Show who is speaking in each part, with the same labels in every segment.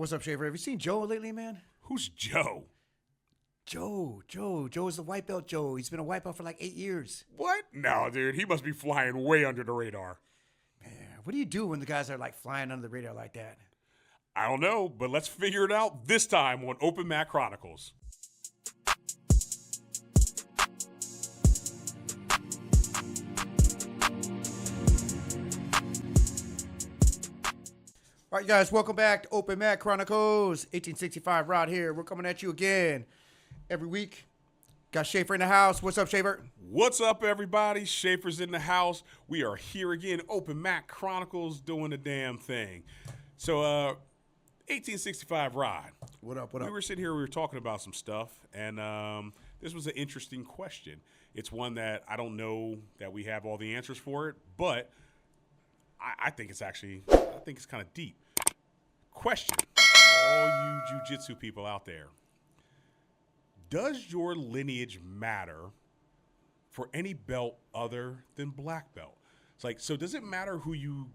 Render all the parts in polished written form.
Speaker 1: What's up, Shaver? Have you seen Joe lately, man?
Speaker 2: Who's Joe?
Speaker 1: Joe is the white belt Joe. He's been a white belt for like 8 years.
Speaker 2: What? No, dude. He must be flying way under the radar.
Speaker 1: Man, what do you do when the guys are like flying under the radar like that?
Speaker 2: I don't know, but let's figure it out this time on Open Mat Chronicles.
Speaker 1: All right, guys, welcome back to Open Mat Chronicles. 1865 Rod here. We're coming at you again every week. Got Schaefer in the house. What's up, Schaefer?
Speaker 2: What's up, everybody? Schaefer's in the house. We are here again, Open Mat Chronicles, doing the damn thing. So, 1865 Rod.
Speaker 1: What up?
Speaker 2: We were sitting here, we were talking about some stuff, and this was an interesting question. It's one that I don't know that we have all the answers for it, but I think it's kind of deep. Question, all you jiu-jitsu people out there, does your lineage matter for any belt other than black belt? It's like, so does it matter who you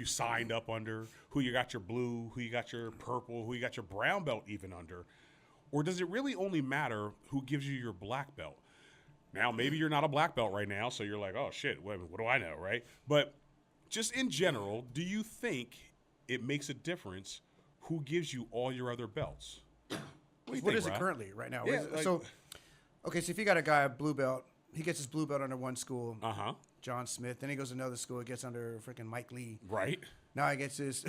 Speaker 2: signed up under, who you got your blue, who you got your purple, who you got your brown belt even under? Or does it really only matter who gives you your black belt? Now, maybe you're not a black belt right now, so you're like, oh shit, what do I know, right? But just in general, do you think it makes a difference who gives you all your other belts?
Speaker 1: What is it currently right now?
Speaker 2: Yeah,
Speaker 1: so if you got a guy, a blue belt, he gets his blue belt under one school, John Smith. Then he goes to another school, he gets under freaking Mike Lee.
Speaker 2: Right.
Speaker 1: Now he gets his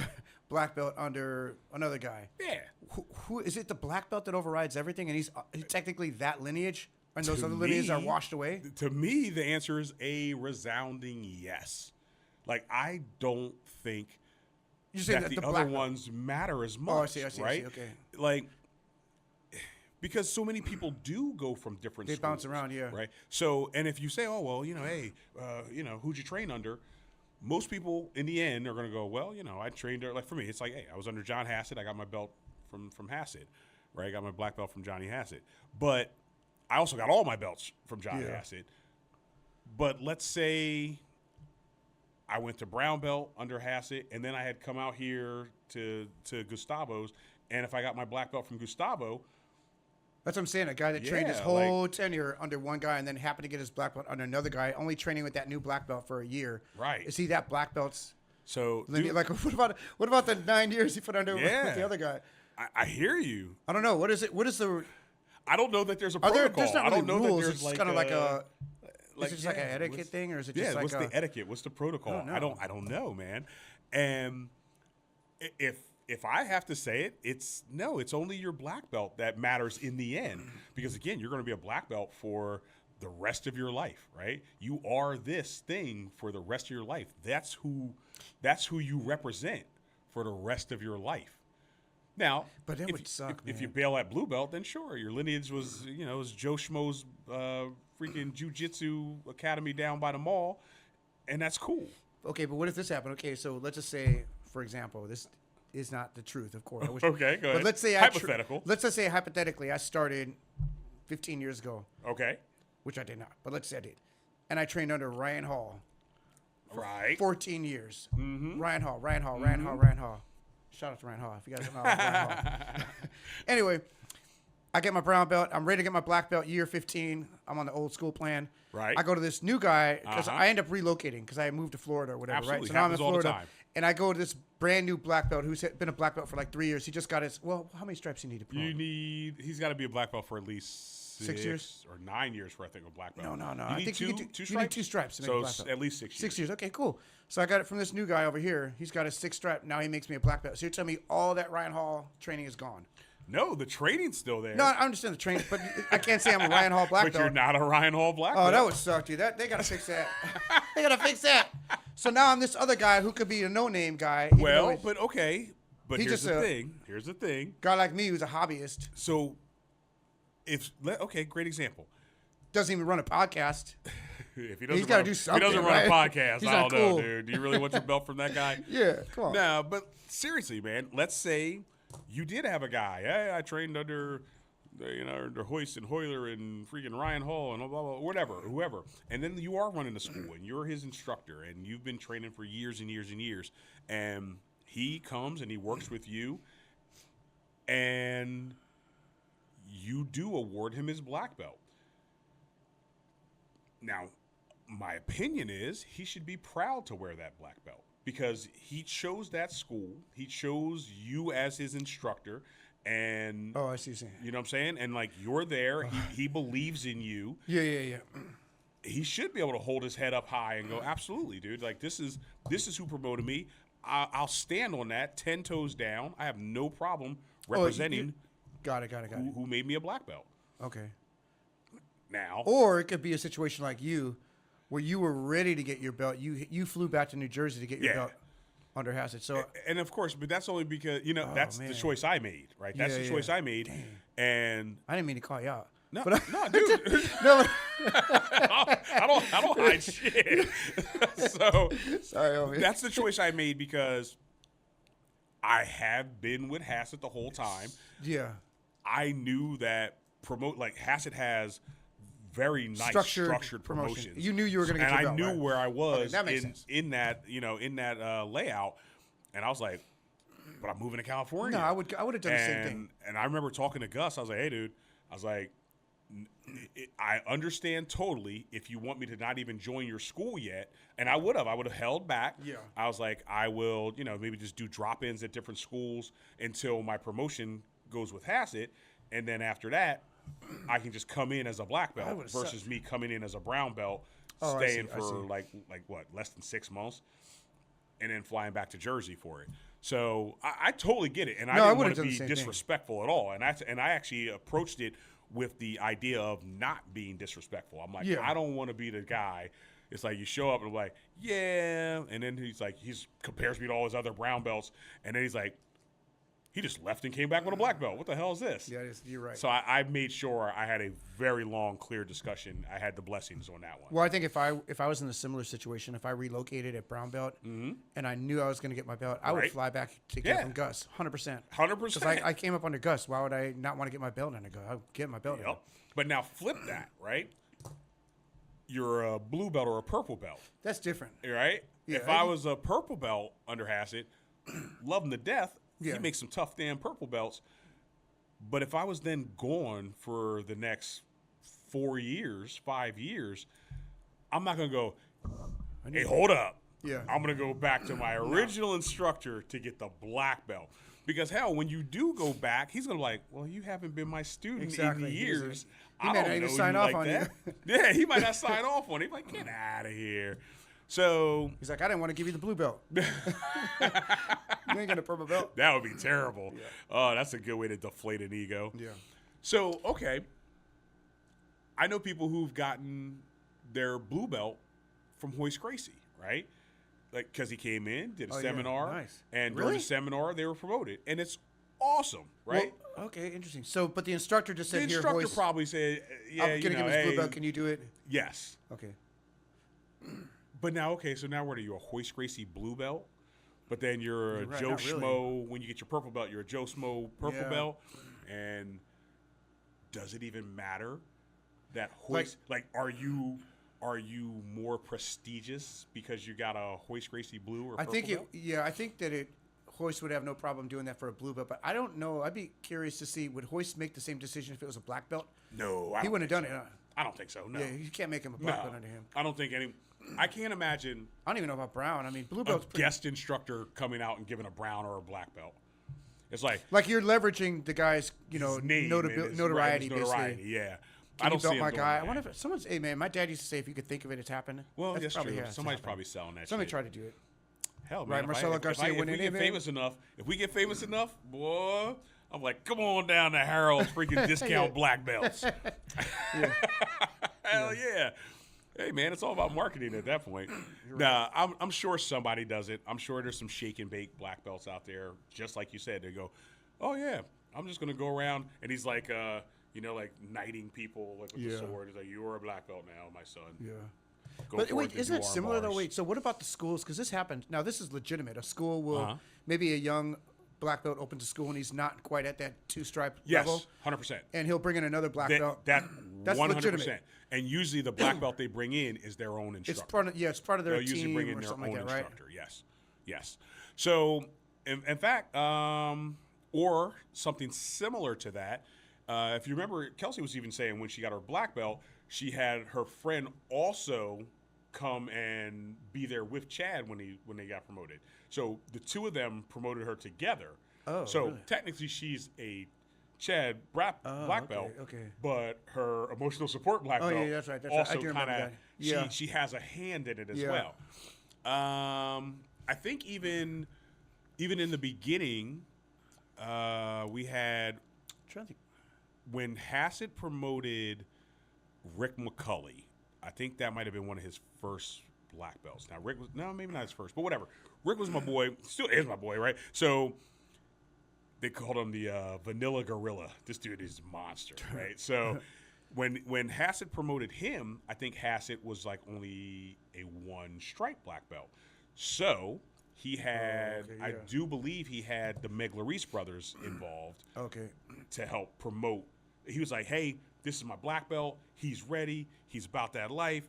Speaker 1: black belt under another guy.
Speaker 2: Yeah.
Speaker 1: Who is it? The black belt that overrides everything, and he's technically that lineage, and those other lineages are washed away.
Speaker 2: To me, the answer is a resounding yes. Like, I don't think that the other ones matter as much.
Speaker 1: Oh, I see,
Speaker 2: right?
Speaker 1: Okay.
Speaker 2: Like, because so many people do go from different schools.
Speaker 1: They bounce around, yeah.
Speaker 2: Right? So, and if you say, oh, well, hey, who'd you train under? Most people, in the end, are going to go, well, I trained under, like for me, it's like, hey, I was under John Hassett. I got my belt from Hassett, right? I got my black belt from Johnny Hassett. But I also got all my belts from John Hassett. But let's say I went to brown belt under Hassett, and then I had come out here to Gustavo's, and if I got my black belt from Gustavo.
Speaker 1: That's what I'm saying. A guy that trained his whole tenure under one guy and then happened to get his black belt under another guy, only training with that new black belt for a year.
Speaker 2: Right.
Speaker 1: Is he that black belt's?
Speaker 2: So,
Speaker 1: like, what about the 9 years he put under with the other guy?
Speaker 2: I hear you.
Speaker 1: I don't know. What is it? What is the?
Speaker 2: I don't know that there's a protocol.
Speaker 1: There's not really
Speaker 2: I don't know
Speaker 1: rules.
Speaker 2: that there's
Speaker 1: it's kind of like a. Is it just like an etiquette thing, or is it just like
Speaker 2: what's the etiquette? What's the protocol? I don't know, man. And if I have to say it, it's only your black belt that matters in the end. Because again, you're going to be a black belt for the rest of your life, right? You are this thing for the rest of your life. That's who you represent for the rest of your life. Now,
Speaker 1: but it would suck.
Speaker 2: If you bail at blue belt, then sure, your lineage was was Joe Schmo's freaking jiu-jitsu academy down by the mall, and that's cool.
Speaker 1: Okay, but what if this happened? Okay, so let's just say, for example, this is not the truth, of course.
Speaker 2: Okay, go ahead.
Speaker 1: But let's say
Speaker 2: hypothetical.
Speaker 1: Let's just say hypothetically, I started 15 years ago.
Speaker 2: Okay.
Speaker 1: Which I did not, but let's say I did, and I trained under Ryan Hall. For
Speaker 2: right.
Speaker 1: 14 years.
Speaker 2: Mm-hmm.
Speaker 1: Ryan Hall. Shout out to Ryan Hall. If you guys don't know Ryan Hall. Anyway, I get my brown belt. I'm ready to get my black belt year 15. I'm on the old school plan.
Speaker 2: Right.
Speaker 1: I go to this new guy because I end up relocating because I moved to Florida or whatever.
Speaker 2: Absolutely.
Speaker 1: Right. So now I'm in Florida.
Speaker 2: All the time.
Speaker 1: And I go to this brand new black belt who's been a black belt for like 3 years. He just got his. Well, how many stripes you need to put on?
Speaker 2: He's got to be a black belt for at least
Speaker 1: 6 years
Speaker 2: or 9 years for I think a black belt.
Speaker 1: No.
Speaker 2: I think
Speaker 1: you need 2 stripes to make a black belt.
Speaker 2: At least 6 years.
Speaker 1: 6 years. Okay, cool. So I got it from this new guy over here. He's got his 6 stripe. Now he makes me a black belt. So you're telling me all that Ryan Hall training is gone?
Speaker 2: No, the training's still there.
Speaker 1: No, I understand the training, but I can't say I'm a Ryan Hall black belt.
Speaker 2: But you're not a Ryan Hall black belt.
Speaker 1: Oh, that would suck, dude. They got to fix that. They got to fix that. So now I'm this other guy who could be a no-name guy.
Speaker 2: Well, but okay. But here's the thing. Here's the thing.
Speaker 1: Guy like me who's a hobbyist.
Speaker 2: So, great example.
Speaker 1: Doesn't even run a podcast.
Speaker 2: If he doesn't
Speaker 1: He's got to do something.
Speaker 2: If he doesn't run a podcast,
Speaker 1: He's
Speaker 2: I don't
Speaker 1: cool.
Speaker 2: know, dude. Do you really want your belt from that guy?
Speaker 1: Yeah, come on.
Speaker 2: No, but seriously, man. Let's say you did have a guy. Hey, I trained under under Hoist and Hoyler and freaking Ryan Hall and blah, blah, blah, whatever, whoever. And then you are running the school and you're his instructor and you've been training for years and years and years. And he comes and he works with you and you do award him his black belt. Now, my opinion is he should be proud to wear that black belt because he chose that school. He chose you as his instructor. And
Speaker 1: Oh, I see what you're saying.
Speaker 2: you know what I'm saying? And like you're there, he believes in you.
Speaker 1: Yeah.
Speaker 2: He should be able to hold his head up high and go, absolutely, dude. Like this is who promoted me. I'll stand on that 10 toes down. I have no problem representing
Speaker 1: Got it.
Speaker 2: who made me a black belt.
Speaker 1: Okay.
Speaker 2: Now,
Speaker 1: Or it could be a situation like you, where you were ready to get your belt. You flew back to New Jersey to get your
Speaker 2: Yeah.
Speaker 1: belt under Hassett. So
Speaker 2: and of course, but that's only because that's
Speaker 1: man.
Speaker 2: the choice I made, right? That's
Speaker 1: Yeah,
Speaker 2: the choice I made, and
Speaker 1: I didn't mean to call you out.
Speaker 2: no,
Speaker 1: But
Speaker 2: no, dude,
Speaker 1: no,
Speaker 2: I don't hide shit. So
Speaker 1: sorry, homie.
Speaker 2: that's the choice I made because I have been with Hassett the whole time.
Speaker 1: Yeah.
Speaker 2: I knew that Hassett has very nice
Speaker 1: Structured promotion.
Speaker 2: promotions.
Speaker 1: You knew you were gonna get
Speaker 2: and
Speaker 1: your
Speaker 2: I
Speaker 1: belt,
Speaker 2: knew
Speaker 1: right?
Speaker 2: where I was
Speaker 1: that makes sense.
Speaker 2: in that layout, and I was like, but I'm moving to California.
Speaker 1: No, I would have done the same thing.
Speaker 2: And I remember talking to Gus. I was like, hey, dude. I was like, I understand totally if you want me to not even join your school yet. And I would have held back.
Speaker 1: Yeah.
Speaker 2: I was like, I will, maybe just do drop-ins at different schools until my promotion goes with Hassett. And then after that, I can just come in as a black belt versus me coming in as a brown belt, staying for like what, less than 6 months, and then flying back to Jersey for it. So I totally get it, and I didn't want to be disrespectful at all. And I actually approached it with the idea of not being disrespectful. I'm like, I don't want to be the guy. It's like you show up and I'm like, yeah, and then he's like, compares me to all his other brown belts, and then he's like, he just left and came back with a black belt. What the hell is this?
Speaker 1: Yeah, you're right.
Speaker 2: So I made sure I had a very long, clear discussion. I had the blessings on that one.
Speaker 1: Well, I think if I was in a similar situation, if I relocated at brown belt and I knew I was going to get my belt, I would fly back to get it from Gus, 100%.
Speaker 2: 100%.
Speaker 1: Because I came up under Gus. Why would I not want to get my belt under Gus? I'll get my belt.
Speaker 2: Yep. But now flip that, right? You're a blue belt or a purple belt.
Speaker 1: That's different.
Speaker 2: Right?
Speaker 1: Yeah,
Speaker 2: if I was a purple belt under Hassett, love him to death, he makes some tough damn purple belts. But if I was then gone for the next 4 years, 5 years, I'm not going to go, hey, hold up.
Speaker 1: Yeah.
Speaker 2: I'm going to go back to my original instructor to get the black belt. Because, hell, when you do go back, he's going to be like, well, you haven't been my student in years.
Speaker 1: He might not even sign off on you.
Speaker 2: Yeah, he might not sign off on it. He's like, get out of here. So
Speaker 1: he's like, I didn't want to give you the blue belt. You ain't got a purple belt.
Speaker 2: That would be terrible. Yeah. Oh, that's a good way to deflate an ego.
Speaker 1: Yeah.
Speaker 2: So, okay. I know people who've gotten their blue belt from Hoist Gracie, right? Like, because he came in, did a seminar,
Speaker 1: nice.
Speaker 2: And during the seminar, they were promoted. And it's awesome, right?
Speaker 1: Well, okay, interesting. So, but the instructor just said,
Speaker 2: the
Speaker 1: here,
Speaker 2: instructor
Speaker 1: Hoist,
Speaker 2: probably said, yeah,
Speaker 1: I'm going to give his blue belt. Can you do it?
Speaker 2: Yes.
Speaker 1: Okay.
Speaker 2: But now, okay, so now what are you, a Hoist Gracie blue belt? But then you're a Joe Schmo. When you get your purple belt, you're a Joe Schmo purple belt. And does it even matter that Hoist? Like, are you more prestigious because you got a Hoist Gracie blue or purple belt?
Speaker 1: I think that Hoist would have no problem doing that for a blue belt. But I don't know. I'd be curious to see, would Hoist make the same decision if it was a black belt?
Speaker 2: No,
Speaker 1: he wouldn't have done it.
Speaker 2: I don't think so. No.
Speaker 1: Yeah, you can't make him a black belt under him.
Speaker 2: I don't think any. I can't imagine.
Speaker 1: I don't even know about brown. I mean, blue belt's
Speaker 2: guest instructor coming out and giving a brown or a black belt. It's like
Speaker 1: you're leveraging the guy's,
Speaker 2: name
Speaker 1: notoriety,
Speaker 2: his
Speaker 1: basically.
Speaker 2: Yeah.
Speaker 1: I don't see my guy. I wonder if someone's. Hey man, my dad used to say, if you could think of it, it's happened.
Speaker 2: Well, that's true. Somebody's probably selling that.
Speaker 1: Somebody tried to do it.
Speaker 2: Hell, man.
Speaker 1: Right, Marcelo Garcia went in.
Speaker 2: If we get famous enough, boy, I'm like, come on down to Harold's freaking discount black belts. Hell yeah. Hey, man, it's all about marketing at that point. Nah, I'm sure somebody does it. I'm sure there's some shake and bake black belts out there. Just like you said, they go, oh, yeah, I'm just going to go around. And he's like, like knighting people with the sword. He's like, you are a black belt now, my son.
Speaker 1: Yeah.
Speaker 2: But
Speaker 1: wait, isn't it similar, though? Wait, so what about the schools? Because this happened. Now, this is legitimate. A school will, maybe a young black belt opens a school and he's not quite at that two-stripe level.
Speaker 2: Yes, 100%.
Speaker 1: And he'll bring in another black belt.
Speaker 2: That's 100%.
Speaker 1: Legitimate.
Speaker 2: And usually the black belt they bring in is their own instructor.
Speaker 1: It's part of their
Speaker 2: They'll
Speaker 1: team
Speaker 2: usually bring in
Speaker 1: or
Speaker 2: their
Speaker 1: something
Speaker 2: own
Speaker 1: like that, right?
Speaker 2: instructor. Yes. So, in fact, or something similar to that. If you remember, Kelsey was even saying when she got her black belt, she had her friend also come and be there with Chad when they got promoted. So the two of them promoted her together.
Speaker 1: Oh,
Speaker 2: so
Speaker 1: really?
Speaker 2: technically she's a Chad black belt,
Speaker 1: okay.
Speaker 2: but her emotional support black belt
Speaker 1: yeah, that's right. That's right. I
Speaker 2: also
Speaker 1: do remember
Speaker 2: kind of
Speaker 1: that. Yeah.
Speaker 2: she has a hand in it as
Speaker 1: Yeah.
Speaker 2: well. I think even in the beginning, we had
Speaker 1: I'm trying to think.
Speaker 2: when Hassett promoted Rick McCulley. I think that might have been one of his first black belts. Now Rick was maybe not his first, but whatever. Rick was my boy, still is my boy, right? So they called him the Vanilla Gorilla. This dude is a monster, right? So when Hassett promoted him, I think Hassett was like only a one stripe black belt. So he had,
Speaker 1: okay, yeah.
Speaker 2: I do believe he had the Meglaris brothers involved
Speaker 1: Okay.
Speaker 2: to help promote. He was like, hey, this is my black belt. He's ready. He's about that life,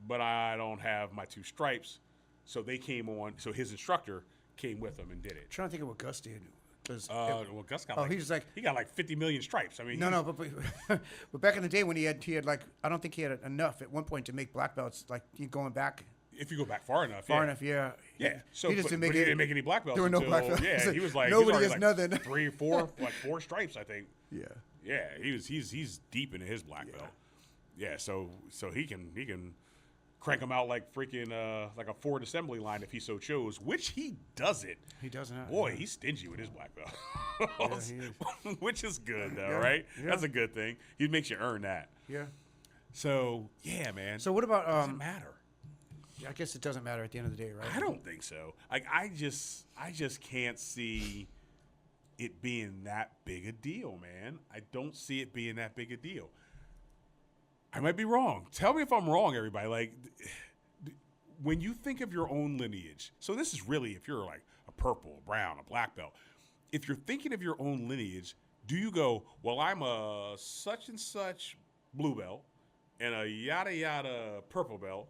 Speaker 2: but I don't have my two stripes. So they came on. So his instructor came with him and did it.
Speaker 1: I'm trying to think of what Gus did. 'Cause
Speaker 2: Well, Gus got he got like 50 million stripes. I mean,
Speaker 1: no, but but back in the day when he had like I don't think he had enough at one point to make black belts. Like going back
Speaker 2: if you go back far enough,
Speaker 1: yeah.
Speaker 2: Yeah, so
Speaker 1: he just
Speaker 2: but
Speaker 1: didn't make
Speaker 2: he
Speaker 1: it.
Speaker 2: didn't make any black belts.
Speaker 1: There were no
Speaker 2: until,
Speaker 1: black belts.
Speaker 2: Yeah, he was like
Speaker 1: nobody
Speaker 2: he was
Speaker 1: has
Speaker 2: already
Speaker 1: nothing.
Speaker 2: like 3 or 4, like 4 stripes, I think.
Speaker 1: Yeah.
Speaker 2: Yeah, he's deep into his black belt. Yeah, so he can crank them out like freaking like a Ford assembly line if he so chose, which he doesn't.
Speaker 1: He doesn't.
Speaker 2: Boy, he's stingy with his black belt.
Speaker 1: he is.
Speaker 2: Which is good though,
Speaker 1: Yeah,
Speaker 2: right?
Speaker 1: yeah.
Speaker 2: That's a good thing. He makes you earn that.
Speaker 1: Yeah.
Speaker 2: So yeah, man.
Speaker 1: So what about
Speaker 2: doesn't matter.
Speaker 1: I guess it doesn't matter at the end of the day, right?
Speaker 2: I don't think so. Like I just can't see it being that big a deal, man. I don't see it being that big a deal. I might be wrong. Tell me if I'm wrong, everybody. Like when you think of your own lineage. So this is really if you're like a purple, a brown, a black belt. If you're thinking of your own lineage, do you go, well, I'm a such and such blue belt and a yada yada purple belt,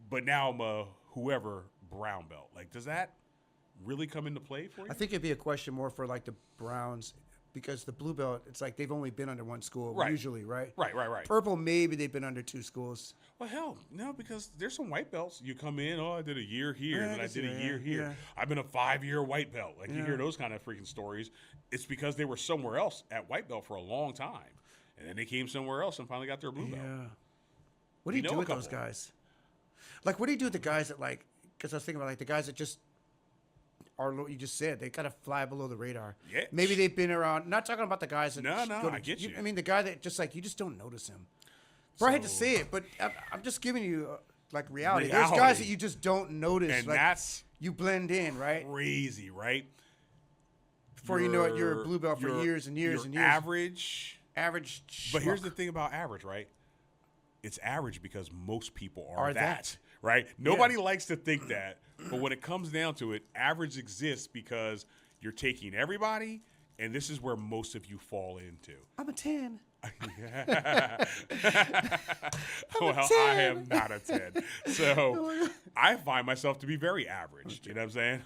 Speaker 2: but now I'm a whoever brown belt? Like, does that really come into play for you?
Speaker 1: I think it'd be a question more for like the Browns because the blue belt, it's like they've only been under one school
Speaker 2: Right.
Speaker 1: usually, right?
Speaker 2: Right.
Speaker 1: Purple, maybe they've been under 2 schools.
Speaker 2: Well, hell, no, because there's some white belts. You come in, I did a year here,
Speaker 1: Yeah,
Speaker 2: and
Speaker 1: I
Speaker 2: then I
Speaker 1: guess,
Speaker 2: did a
Speaker 1: yeah,
Speaker 2: year here.
Speaker 1: yeah.
Speaker 2: I've been a 5-year white belt. Like, you
Speaker 1: Yeah.
Speaker 2: hear those kind of freaking stories. It's because they were somewhere else at white belt for a long time. And then they came somewhere else and finally got their blue belt.
Speaker 1: Yeah. What do
Speaker 2: You
Speaker 1: you
Speaker 2: know
Speaker 1: do
Speaker 2: a
Speaker 1: with those
Speaker 2: couple.
Speaker 1: guys? Like, what do you do with the guys that like? Because I was thinking about like the guys that just are. You just said they kind of fly below the radar.
Speaker 2: Yeah.
Speaker 1: Maybe they've been around. Not talking about the guys that.
Speaker 2: No,
Speaker 1: go to-
Speaker 2: I get you.
Speaker 1: I mean, the guy that just like you just don't notice him. Bro, I hate to say it, but I'm just giving you like reality. There's guys
Speaker 2: Reality.
Speaker 1: that you just don't notice.
Speaker 2: And
Speaker 1: like,
Speaker 2: that's
Speaker 1: you blend in, right?
Speaker 2: crazy, right?
Speaker 1: Before you know it, you're a blue belt for years and years
Speaker 2: your
Speaker 1: and years.
Speaker 2: average.
Speaker 1: Average.
Speaker 2: But here's
Speaker 1: schmuck.
Speaker 2: the thing about average, right? It's average because most people are
Speaker 1: Are that.
Speaker 2: right? Nobody likes to think that. But when it comes down to it, average exists because you're taking everybody, and this is where most of you fall into.
Speaker 1: I'm a 10.
Speaker 2: Well, I am not a 10. So I find myself to be very average. You know what I'm saying?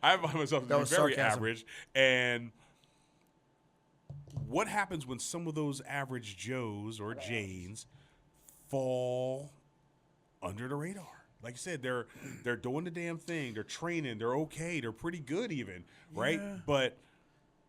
Speaker 2: I find myself to
Speaker 1: That
Speaker 2: be
Speaker 1: was
Speaker 2: very
Speaker 1: sarcasm.
Speaker 2: average. And what happens when some of those average Joes or Janes fall under the radar? Like you said, they're doing the damn thing. They're training. They're okay. They're pretty good even, right?
Speaker 1: Yeah.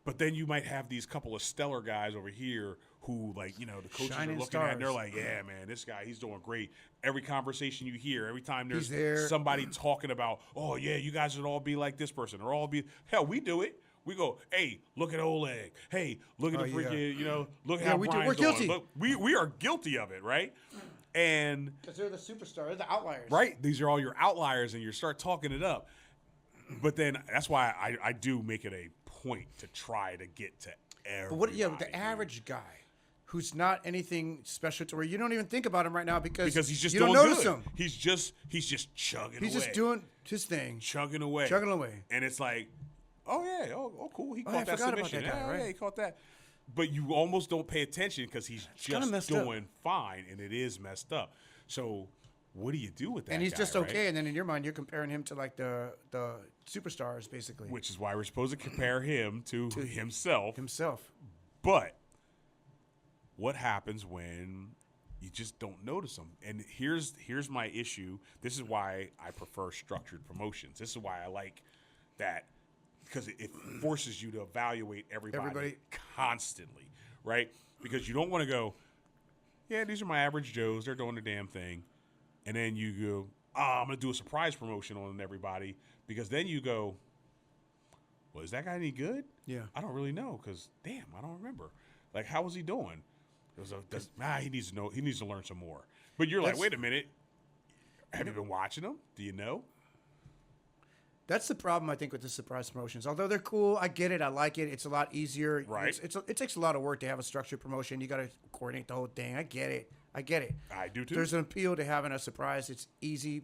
Speaker 2: But then you might have these couple of stellar guys over here who, like, you know, the coaches
Speaker 1: Shining
Speaker 2: are looking at and they're
Speaker 1: stars.
Speaker 2: like, yeah, man, this guy, he's doing great. Every conversation you hear, every time there's
Speaker 1: He's there.
Speaker 2: somebody talking about, oh, yeah, you guys should all be like this person or all be – hell, we do it. We go, hey, look at Oleg. Hey, look at
Speaker 1: Oh,
Speaker 2: the
Speaker 1: yeah.
Speaker 2: freaking, you know, look
Speaker 1: Yeah,
Speaker 2: how
Speaker 1: we do.
Speaker 2: Brian's
Speaker 1: We're guilty.
Speaker 2: doing. Look, we are guilty of it, right? And
Speaker 1: Because they're the superstar. They're the outliers.
Speaker 2: right, these are all your outliers, and you start talking it up. But then that's why I do make it a point to try to get to everybody.
Speaker 1: But what? Yeah, the
Speaker 2: dude.
Speaker 1: average guy who's not anything special to where you don't even think about him right now because
Speaker 2: He's just
Speaker 1: you
Speaker 2: doing
Speaker 1: don't notice
Speaker 2: good.
Speaker 1: him.
Speaker 2: He's just chugging
Speaker 1: He's
Speaker 2: away.
Speaker 1: just doing his thing.
Speaker 2: chugging away.
Speaker 1: Chugging away.
Speaker 2: And it's like, oh yeah, oh cool, he
Speaker 1: Oh,
Speaker 2: caught
Speaker 1: I
Speaker 2: that
Speaker 1: forgot about
Speaker 2: submission.
Speaker 1: that guy,
Speaker 2: yeah,
Speaker 1: right?
Speaker 2: yeah, he caught that. But you almost don't pay attention because he's
Speaker 1: kinda
Speaker 2: just
Speaker 1: messed up.
Speaker 2: doing fine, and it is messed up. So what do you do with that?
Speaker 1: And he's
Speaker 2: guy,
Speaker 1: just
Speaker 2: right?
Speaker 1: okay. And then in your mind, you're comparing him to like the superstars, basically.
Speaker 2: Which is why we're supposed to compare him to himself.
Speaker 1: Himself.
Speaker 2: But what happens when you just don't notice them? And here's my issue. This is why I prefer structured promotions. This is why I like that, because it forces you to evaluate everybody constantly, right? Because you don't want to go, yeah, these are my average Joes. They're doing the damn thing. And then you go, I'm going to do a surprise promotion on everybody. Because then you go, well, is that guy any good?
Speaker 1: Yeah.
Speaker 2: I don't really know because, damn, I don't remember. Like, how was he doing? He needs to know. He needs to learn some more. But you're like, wait a minute. Have you been watching them? Do you know?
Speaker 1: That's the problem, I think, with the surprise promotions. Although they're cool, I get it. I like it. It's a lot easier.
Speaker 2: Right.
Speaker 1: It takes a lot of work to have a structured promotion. You got to coordinate the whole thing. I get it.
Speaker 2: I do too.
Speaker 1: There's an appeal to having a surprise. It's easy.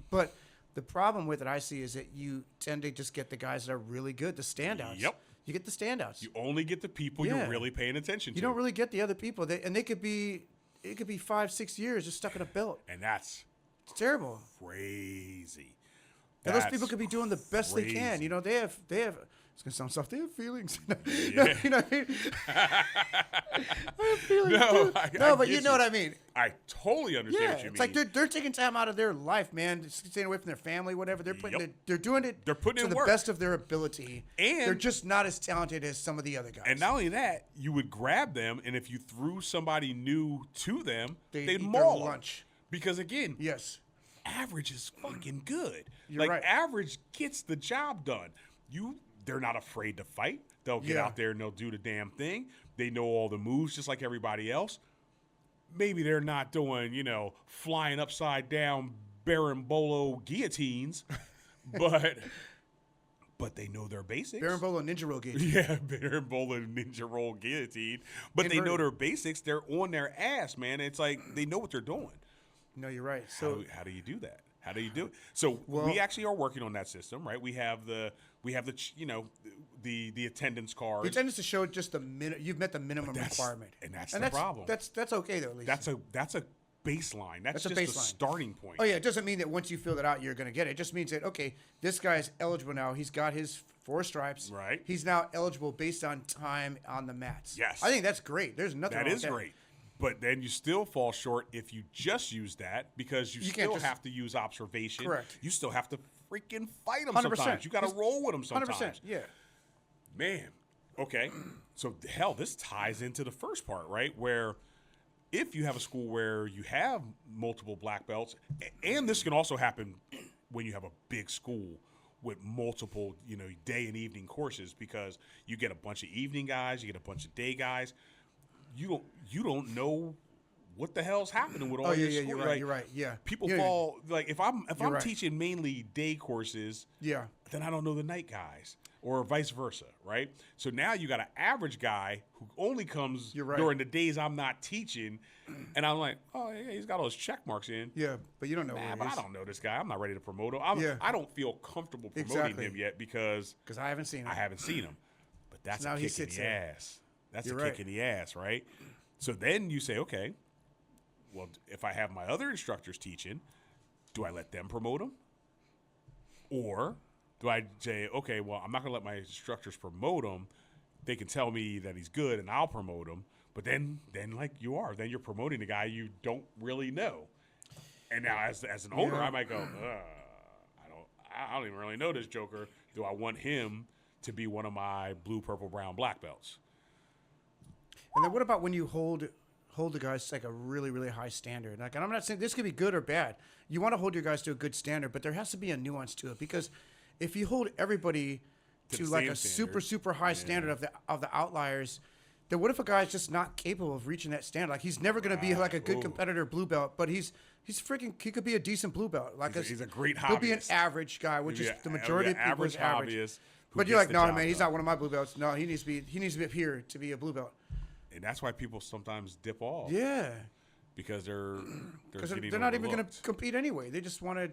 Speaker 1: But the problem with it, I see, is that you tend to just get the guys that are really good, the standouts.
Speaker 2: Yep.
Speaker 1: You get the standouts.
Speaker 2: You only get the people you're really paying attention to.
Speaker 1: You don't really get the other people. They could be, it could be 5-6 years just stuck in a belt.
Speaker 2: And that's
Speaker 1: It's terrible.
Speaker 2: crazy.
Speaker 1: And those people could be doing the best they can. You know, they have. It's gonna sound soft. They have feelings. You know what I mean? I have feelings. But you know what I mean.
Speaker 2: I totally understand what you mean.
Speaker 1: It's like they're taking time out of their life, man, staying away from their family, whatever. They're putting they're doing it.
Speaker 2: They're putting
Speaker 1: to
Speaker 2: in
Speaker 1: the
Speaker 2: work.
Speaker 1: best of their ability,
Speaker 2: And
Speaker 1: they're just not as talented as some of the other guys.
Speaker 2: And not only that, you would grab them, and if you threw somebody new to them, they'd
Speaker 1: eat
Speaker 2: maul
Speaker 1: their
Speaker 2: them.
Speaker 1: lunch.
Speaker 2: Because again,
Speaker 1: Yes.
Speaker 2: average is fucking good.
Speaker 1: You're right.
Speaker 2: Average gets the job done. They're not afraid to fight. They'll get out there and they'll do the damn thing. They know all the moves just like everybody else. Maybe they're not doing, flying upside down Berimbolo guillotines, but they know their basics.
Speaker 1: Berimbolo ninja roll gauge.
Speaker 2: Yeah, Berimbolo ninja roll guillotine. But they know their basics. They're on their ass, man. It's like they know what they're doing.
Speaker 1: No, you're right. So
Speaker 2: how do you do that? How do you do it? So we actually are working on that system, right? We have the attendance card.
Speaker 1: the attendance to show just the minute you've met the minimum requirement,
Speaker 2: and that's the problem.
Speaker 1: That's okay though. At least
Speaker 2: That's a baseline. That's
Speaker 1: a
Speaker 2: just
Speaker 1: baseline.
Speaker 2: a starting point.
Speaker 1: Oh yeah, it doesn't mean that once you fill it out, you're going to get it. It just means that okay, this guy's eligible now. He's got his 4 stripes.
Speaker 2: Right.
Speaker 1: He's now eligible based on time on the mats.
Speaker 2: Yes.
Speaker 1: I think that's great. There's nothing.
Speaker 2: That
Speaker 1: wrong
Speaker 2: is
Speaker 1: with
Speaker 2: great. But then you still fall short if you just use that because you still have to use observation.
Speaker 1: Correct.
Speaker 2: You still have to freaking fight them
Speaker 1: 100%.
Speaker 2: sometimes. You got to roll with them sometimes.
Speaker 1: 100%. Yeah.
Speaker 2: Man, okay. So, hell, this ties into the first part, right? Where if you have a school where you have multiple black belts, and this can also happen when you have a big school with multiple, day and evening courses because you get a bunch of evening guys, you get a bunch of day guys. You don't know what the hell's happening with all your schools.
Speaker 1: You're right. You're right. Yeah.
Speaker 2: People fall like if I'm teaching mainly day courses,
Speaker 1: Yeah.
Speaker 2: then I don't know the night guys or vice versa, right? So now you got an average guy who only comes during the days I'm not teaching, and I'm like, oh yeah, he's got all his check marks in.
Speaker 1: Yeah, but you don't know where
Speaker 2: But
Speaker 1: he is.
Speaker 2: I don't know this guy. I'm not ready to promote him. I don't feel comfortable promoting him yet because
Speaker 1: I haven't seen him.
Speaker 2: I haven't seen him. But that's
Speaker 1: So now
Speaker 2: a
Speaker 1: he
Speaker 2: kick in
Speaker 1: sits
Speaker 2: the
Speaker 1: there.
Speaker 2: ass. That's a kick in the ass, right? So then you say, okay, well, if I have my other instructors teaching, do I let them promote him? Or do I say, okay, well, I'm not going to let my instructors promote him. They can tell me that he's good and I'll promote him. But then like you are, then you're promoting a guy you don't really know. And now as an owner, I might go, I don't even really know this joker. Do I want him to be one of my blue, purple, brown, black belts?
Speaker 1: And then what about when you hold the guys to like a really, really high standard? Like, and I'm not saying this could be good or bad. You want to hold your guys to a good standard, but there has to be a nuance to it because if you hold everybody to like a super, super high standard of the outliers, then what if a guy's just not capable of reaching that standard? Like he's never going to be like a good competitor blue belt, but he could be a decent blue belt. Like
Speaker 2: he's a great hobbyist.
Speaker 1: He'll be an average guy, which is the majority of people is average.
Speaker 2: Hobbyist
Speaker 1: But you're like, no, man, he's not one of my blue belts. No, he needs to be up here to be a blue belt.
Speaker 2: And that's why people sometimes dip off.
Speaker 1: Yeah.
Speaker 2: Because they're
Speaker 1: not even going to compete anyway. They just want to